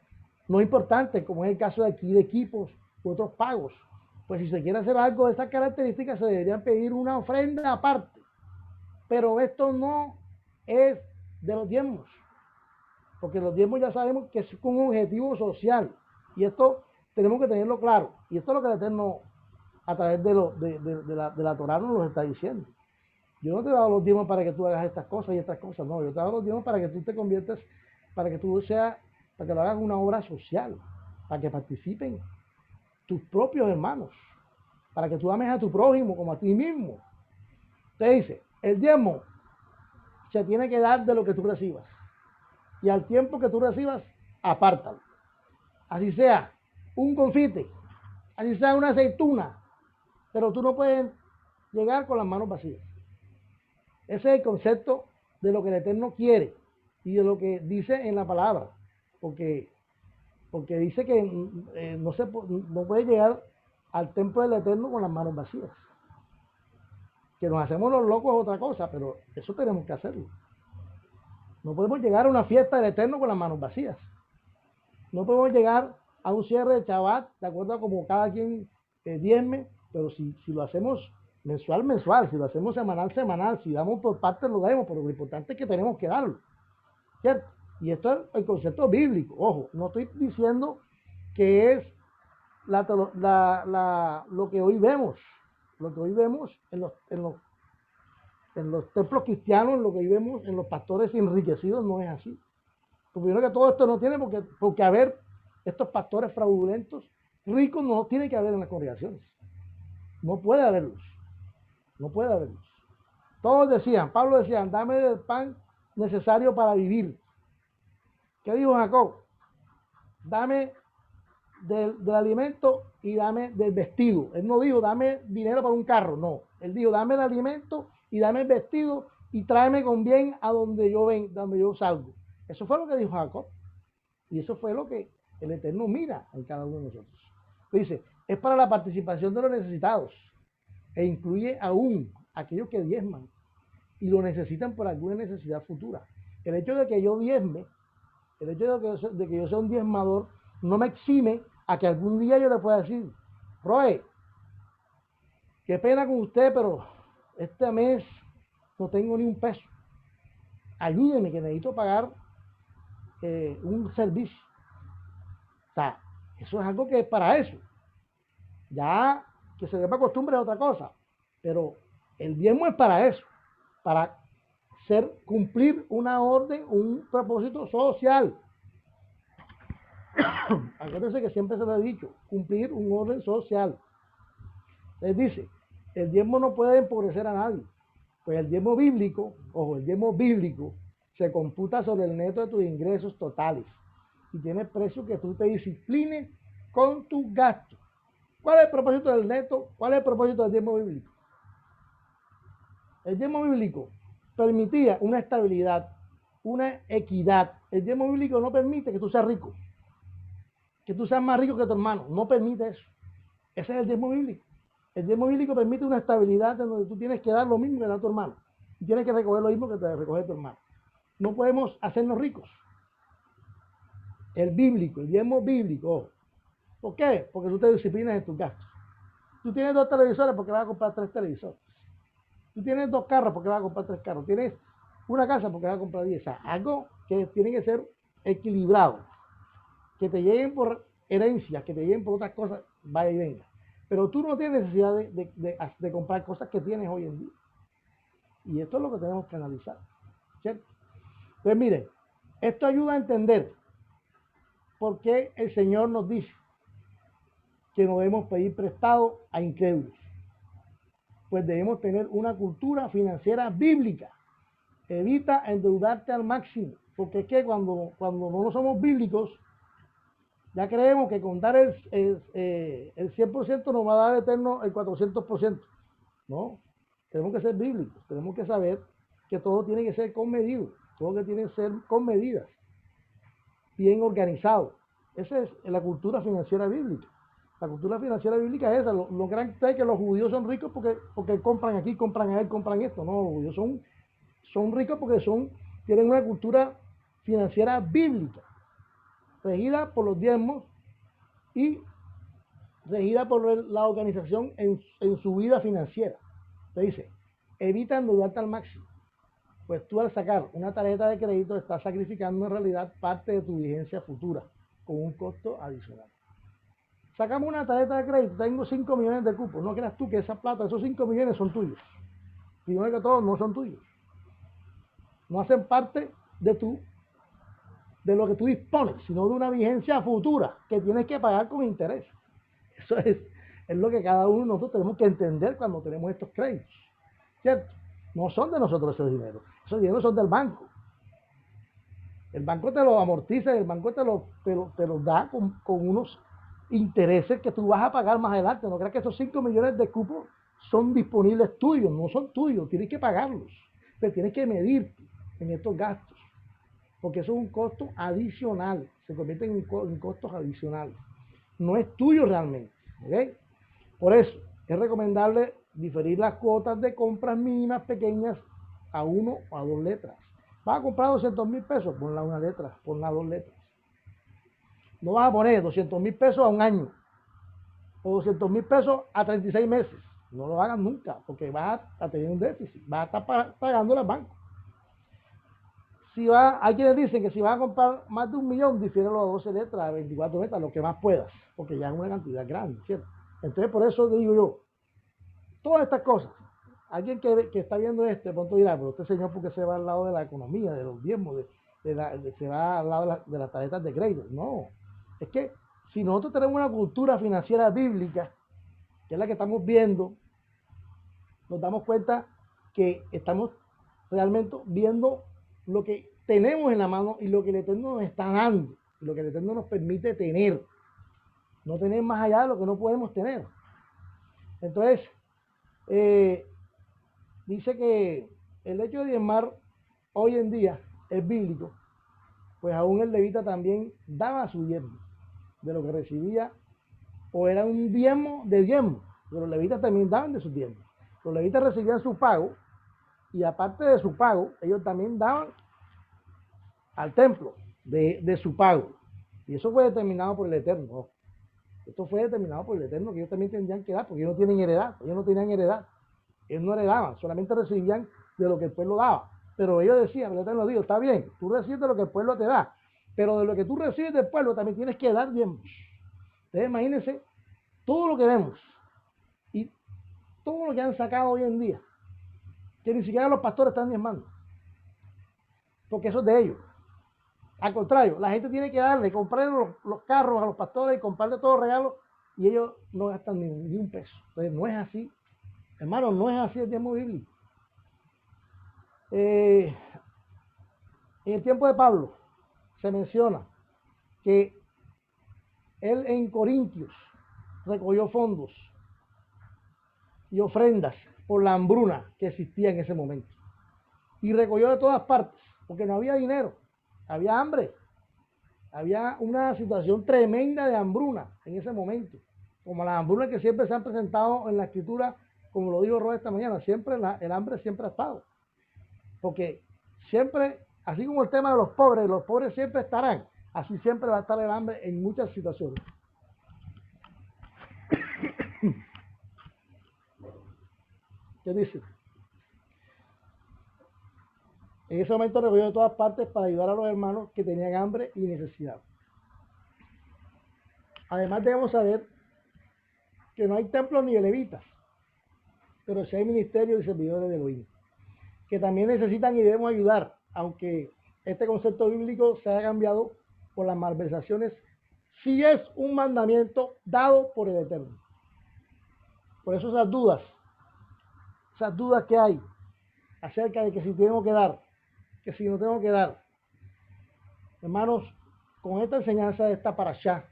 no importantes, como es el caso de aquí de equipos u otros pagos. Pues si se quiere hacer algo de estas características, se deberían pedir una ofrenda aparte. Pero esto no es de los diezmos, porque los diezmos ya sabemos que es con un objetivo social, y esto tenemos que tenerlo claro, y esto es lo que el Eterno a través de la Torá nos lo está diciendo. Yo no te he dado los diezmos para que tú hagas estas cosas y estas cosas, no, yo te he dado los diezmos para que tú te conviertas, para que lo hagas una obra social, para que participen tus propios hermanos, para que tú ames a tu prójimo como a ti mismo. Te dice, el diezmo se tiene que dar de lo que tú recibas, y al tiempo que tú recibas, apártalo. Así sea un confite, así sea una aceituna, pero tú no puedes llegar con las manos vacías. Ese es el concepto de lo que el Eterno quiere y de lo que dice en la palabra, porque dice que no puede llegar al templo del Eterno con las manos vacías. Que nos hacemos los locos es otra cosa, pero eso tenemos que hacerlo. No podemos llegar a una fiesta del Eterno con las manos vacías. No podemos llegar a un cierre de Shabbat, de acuerdo a como cada quien diezme, pero si lo hacemos mensual, si lo hacemos semanal, si damos por parte lo damos, pero lo importante es que tenemos que darlo, ¿cierto? Y esto es el concepto bíblico. Ojo, no estoy diciendo que es lo que hoy vemos en los templos cristianos, lo que hoy vemos en los pastores enriquecidos, no es así. Porque yo creo que todo esto no tiene porque haber estos pastores fraudulentos, ricos, no tiene que haber en las congregaciones. No puede haberlos. No puede haberlos. Todos decían, Pablo decía, dame del pan necesario para vivir. ¿Qué dijo Jacob? Dame del alimento y dame del vestido. Él no dijo, dame dinero para un carro, no. Él dijo, dame el alimento y dame el vestido y tráeme con bien a donde yo salgo. Eso fue lo que dijo Jacob. Y eso fue lo que el Eterno mira en cada uno de nosotros. Dice, es para la participación de los necesitados e incluye aún aquellos que diezman y lo necesitan por alguna necesidad futura. El hecho de que yo diezme, el hecho de que yo sea un diezmador, no me exime a que algún día yo le pueda decir, Roe, qué pena con usted, pero este mes no tengo ni un peso. Ayúdeme que necesito pagar un servicio. O sea, eso es algo que es para eso. Ya que se dé para costumbre es otra cosa, pero el diezmo es para eso, para cumplir una orden, un propósito social. Acuérdense que siempre se lo he dicho, cumplir un orden social. Les dice, el diezmo no puede empobrecer a nadie, pues el diezmo bíblico, ojo, el diezmo bíblico se computa sobre el neto de tus ingresos totales y tiene precio que tú te disciplines con tus gastos. ¿Cuál es el propósito del neto? ¿Cuál es el propósito del diezmo bíblico? El diezmo bíblico permitía una estabilidad, una equidad. El diezmo bíblico no permite que tú seas rico, que tú seas más rico que tu hermano. No permite eso. Ese es el diezmo bíblico. El diezmo bíblico permite una estabilidad en donde tú tienes que dar lo mismo que da tu hermano. Y tienes que recoger lo mismo que te recoge tu hermano. No podemos hacernos ricos. El bíblico, el diezmo bíblico. ¿Por qué? Porque tú te disciplinas en tus gastos. Tú tienes 2 televisores porque vas a comprar 3 televisores. Tú tienes 2 carros porque vas a comprar 3 carros. Tienes una casa porque vas a comprar 10. O sea, algo que tiene que ser equilibrado. Que te lleguen por herencias, que te lleguen por otras cosas, vaya y venga. Pero tú no tienes necesidad de comprar cosas que tienes hoy en día. Y esto es lo que tenemos que analizar. ¿Cierto? Entonces, miren, esto ayuda a entender por qué el Señor nos dice que no debemos pedir prestado a incrédulos. Pues debemos tener una cultura financiera bíblica. Evita endeudarte al máximo, porque es que cuando no somos bíblicos, ya creemos que con dar el 100% nos va a dar eterno el 400%. No, tenemos que ser bíblicos, tenemos que saber que todo tiene que ser con medidas, todo que tiene que ser con medidas, bien organizado. Esa es la cultura financiera bíblica. La cultura financiera bíblica es esa. Lo gran es que los judíos son ricos porque compran aquí, compran allá, compran esto. No, los judíos son ricos porque tienen una cultura financiera bíblica, regida por los diezmos y regida por la organización en su vida financiera. Te dice, evita endeudarte al máximo, pues tú al sacar una tarjeta de crédito estás sacrificando en realidad parte de tu vigencia futura con un costo adicional. Sacamos una tarjeta de crédito, tengo 5 millones de cupos, no creas tú que esa plata, esos 5 millones son tuyos. Primero que todo, no son tuyos. No hacen parte de lo que tú dispones, sino de una vigencia futura que tienes que pagar con interés. Eso es lo que cada uno de nosotros tenemos que entender cuando tenemos estos créditos, ¿cierto? No son de nosotros esos dineros son del banco. El banco te lo amortiza, el banco te lo da con unos intereses que tú vas a pagar más adelante. No creas que esos 5 millones de cupos son disponibles tuyos, no son tuyos, tienes que pagarlos, pero tienes que medirte en estos gastos, porque eso es un costo adicional, se convierten en costos adicionales, no es tuyo realmente, ¿ok? Por eso es recomendable diferir las cuotas de compras mínimas pequeñas a 1 o a 2 letras. Vas a comprar 200,000 pesos, ponla una letra, ponla 2 letras. No vas a poner 200,000 pesos a un año o 200,000 pesos a 36 meses. No lo hagas nunca, porque vas a tener un déficit, vas a estar pagando al banco. Hay quienes dicen que si vas a comprar más de 1,000,000, difiérelo a 12 letras, a 24 letras, lo que más puedas, porque ya es una cantidad grande, ¿cierto? Entonces, por eso digo yo, todas estas cosas, alguien que está viendo de pronto dirá, pero este señor, ¿por qué se va al lado de la economía, de los diezmos, se va al lado de las tarjetas de crédito? No, es que si nosotros tenemos una cultura financiera bíblica, que es la que estamos viendo, nos damos cuenta que estamos realmente viendo lo que tenemos en la mano y lo que el Eterno nos está dando, y lo que el Eterno nos permite tener, no tener más allá de lo que no podemos tener. Entonces, dice que el hecho de diezmar hoy en día es bíblico, pues aún el levita también daba su diezmo de lo que recibía, o era un diezmo de diezmo, pero los levitas también daban de sus diezmos. Los levitas recibían su pago, y aparte de su pago, ellos también daban al templo de su pago, y eso fue determinado por el Eterno. Esto fue determinado por el Eterno, que ellos también tendrían que dar, porque ellos no tienen heredad, ellos no tenían heredad. Ellos no heredaban, solamente recibían de lo que el pueblo daba. Pero ellos decían, el Eterno dijo, está bien, tú recibes de lo que el pueblo te da, pero de lo que tú recibes del pueblo también tienes que dar diezmos. Entonces imagínense todo lo que vemos y todo lo que han sacado hoy en día, que ni siquiera los pastores están diezmando, porque eso es de ellos. Al contrario, la gente tiene que darle, comprar los carros a los pastores y comprarle todos los regalos, y ellos no gastan ni un peso. Entonces no es así, hermano, no es así el diezmo bíblico. En el tiempo de Pablo se menciona que él en Corintios recogió fondos y ofrendas por la hambruna que existía en ese momento. Y recogió de todas partes, porque no había dinero, había hambre, había una situación tremenda de hambruna en ese momento, como las hambrunas que siempre se han presentado en la escritura, como lo dijo Roy esta mañana, siempre el hambre siempre ha estado, porque siempre, así como el tema de los pobres siempre estarán, así siempre va a estar el hambre en muchas situaciones. ¿Qué dice? En ese momento recogió de todas partes para ayudar a los hermanos que tenían hambre y necesidad. Además debemos saber que no hay templos ni de levitas, pero sí hay ministerios y servidores de Elohim, que también necesitan y debemos ayudar, aunque este concepto bíblico se haya cambiado por las malversaciones, sí es un mandamiento dado por el Eterno. Por eso esas dudas que hay acerca de que si tengo que dar, que si no tengo que dar. Hermanos, con esta enseñanza de esta parashá,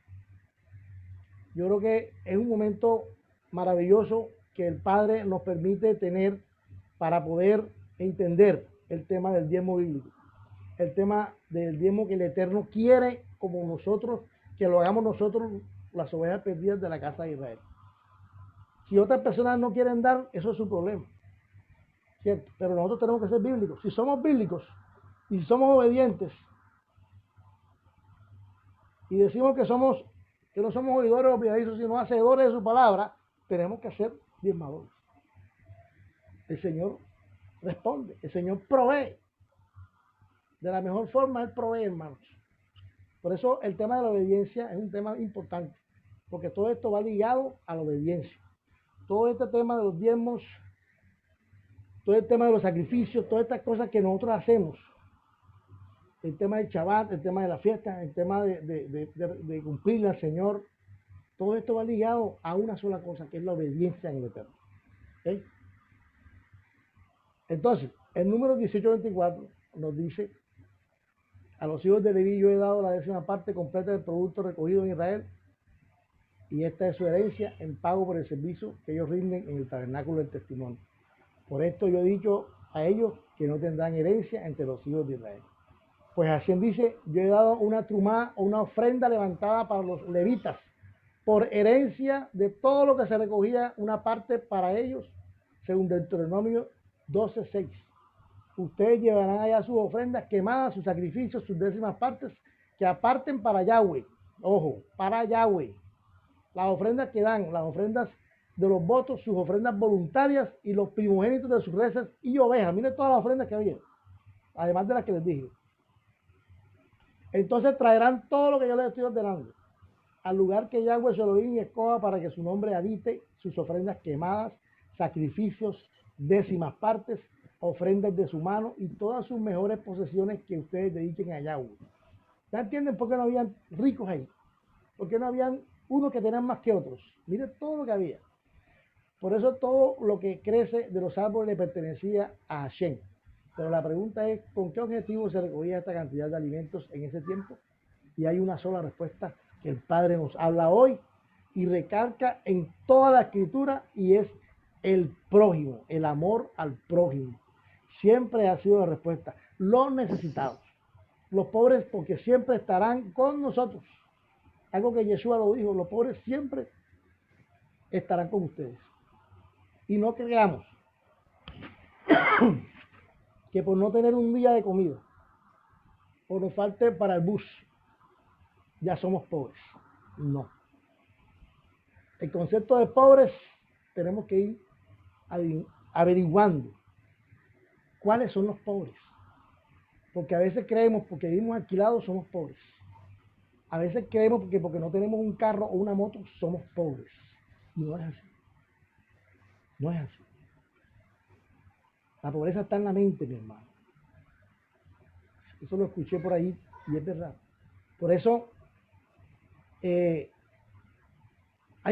yo creo que es un momento maravilloso que el Padre nos permite tener para poder entender el tema del diezmo bíblico, el tema del diezmo que el Eterno quiere como nosotros, que lo hagamos nosotros, las ovejas perdidas de la casa de Israel. Si otras personas no quieren dar, eso es su problema, ¿cierto? Pero nosotros tenemos que ser bíblicos. Si somos bíblicos y si somos obedientes y decimos que no somos oidores olvidadizos, sino hacedores de su palabra, tenemos que ser diezmadores. El Señor responde, el Señor provee. De la mejor forma, Él provee, hermanos. Por eso el tema de la obediencia es un tema importante, porque todo esto va ligado a la obediencia. Todo este tema de los diezmos, todo el tema de los sacrificios, todas estas cosas que nosotros hacemos, el tema del Shabbat, el tema de la fiesta, el tema de cumplirle al Señor, todo esto va ligado a una sola cosa, que es la obediencia en el Eterno. ¿Okay? Entonces, el número 1824 nos dice: a los hijos de Leví yo he dado la 10ª parte completa del producto recogido en Israel, y esta es su herencia en pago por el servicio que ellos rinden en el tabernáculo del testimonio. Por esto yo he dicho a ellos que no tendrán herencia entre los hijos de Israel. Pues así dice, yo he dado una trumá o una ofrenda levantada para los levitas, por herencia de todo lo que se recogía, una parte para ellos, según Deuteronomio 12:6. Ustedes llevarán allá sus ofrendas quemadas, sus sacrificios, sus 10ª partes, que aparten para Yahweh. Ojo, para Yahweh. Las ofrendas que dan, las ofrendas de los votos, sus ofrendas voluntarias y los primogénitos de sus reses y ovejas. Miren todas las ofrendas que había, además de las que les dije. Entonces traerán todo lo que yo les estoy ordenando al lugar que Yahweh su Elohim escoja para que su nombre habite, sus ofrendas quemadas, sacrificios, 10ª partes, ofrendas de su mano y todas sus mejores posesiones que ustedes dediquen a Yahweh. ¿Ya entienden por qué no habían ricos ahí? ¿Por qué no habían unos que tenían más que otros? Miren todo lo que había. Por eso todo lo que crece de los árboles le pertenecía a Hashem. Pero la pregunta es, ¿con qué objetivo se recogía esta cantidad de alimentos en ese tiempo? Y hay una sola respuesta que el Padre nos habla hoy y recalca en toda la escritura, y es el prójimo, el amor al prójimo. Siempre ha sido la respuesta. Los necesitados, los pobres, porque siempre estarán con nosotros. Algo que Yeshua lo dijo, los pobres siempre estarán con ustedes. Y no creamos que por no tener un día de comida o nos falte para el bus, ya somos pobres. No. el concepto de pobres, tenemos que ir averiguando cuáles son los pobres. Porque a veces creemos, porque vivimos alquilados, somos pobres. A veces creemos porque no tenemos un carro o una moto, somos pobres. Y no es así. No es así. La pobreza está en la mente, mi hermano. Eso lo escuché por ahí y es verdad. Por eso hay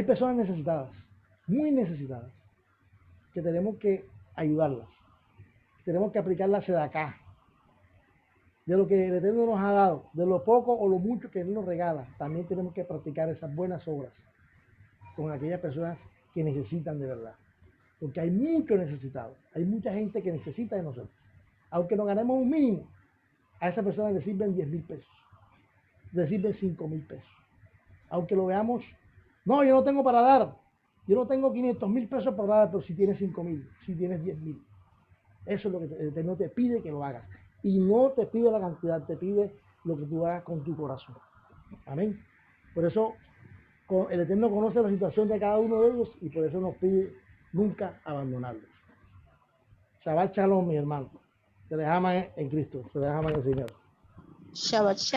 personas necesitadas, muy necesitadas, que tenemos que ayudarlas. Tenemos que aplicar la sedacá. De lo que el Eterno nos ha dado, de lo poco o lo mucho que Él nos regala, también tenemos que practicar esas buenas obras con aquellas personas que necesitan de verdad. Porque hay muchos necesitados, hay mucha gente que necesita de nosotros. Aunque nos ganemos un mínimo, a esa persona le sirven 10,000 pesos, le sirven 5,000 pesos. Aunque lo veamos, no, yo no tengo para dar, yo no tengo 500,000 pesos para dar, pero si tienes 5,000, si tienes 10,000. Eso es lo que el Eterno te pide que lo hagas. Y no te pide la cantidad, te pide lo que tú hagas con tu corazón. Amén. Por eso el Eterno conoce la situación de cada uno de ellos y por eso nos pide nunca abandonarlos. Shabbat Shalom, mi hermano. Se les ama en Cristo, se les ama en el Señor. Shabbat Shalom.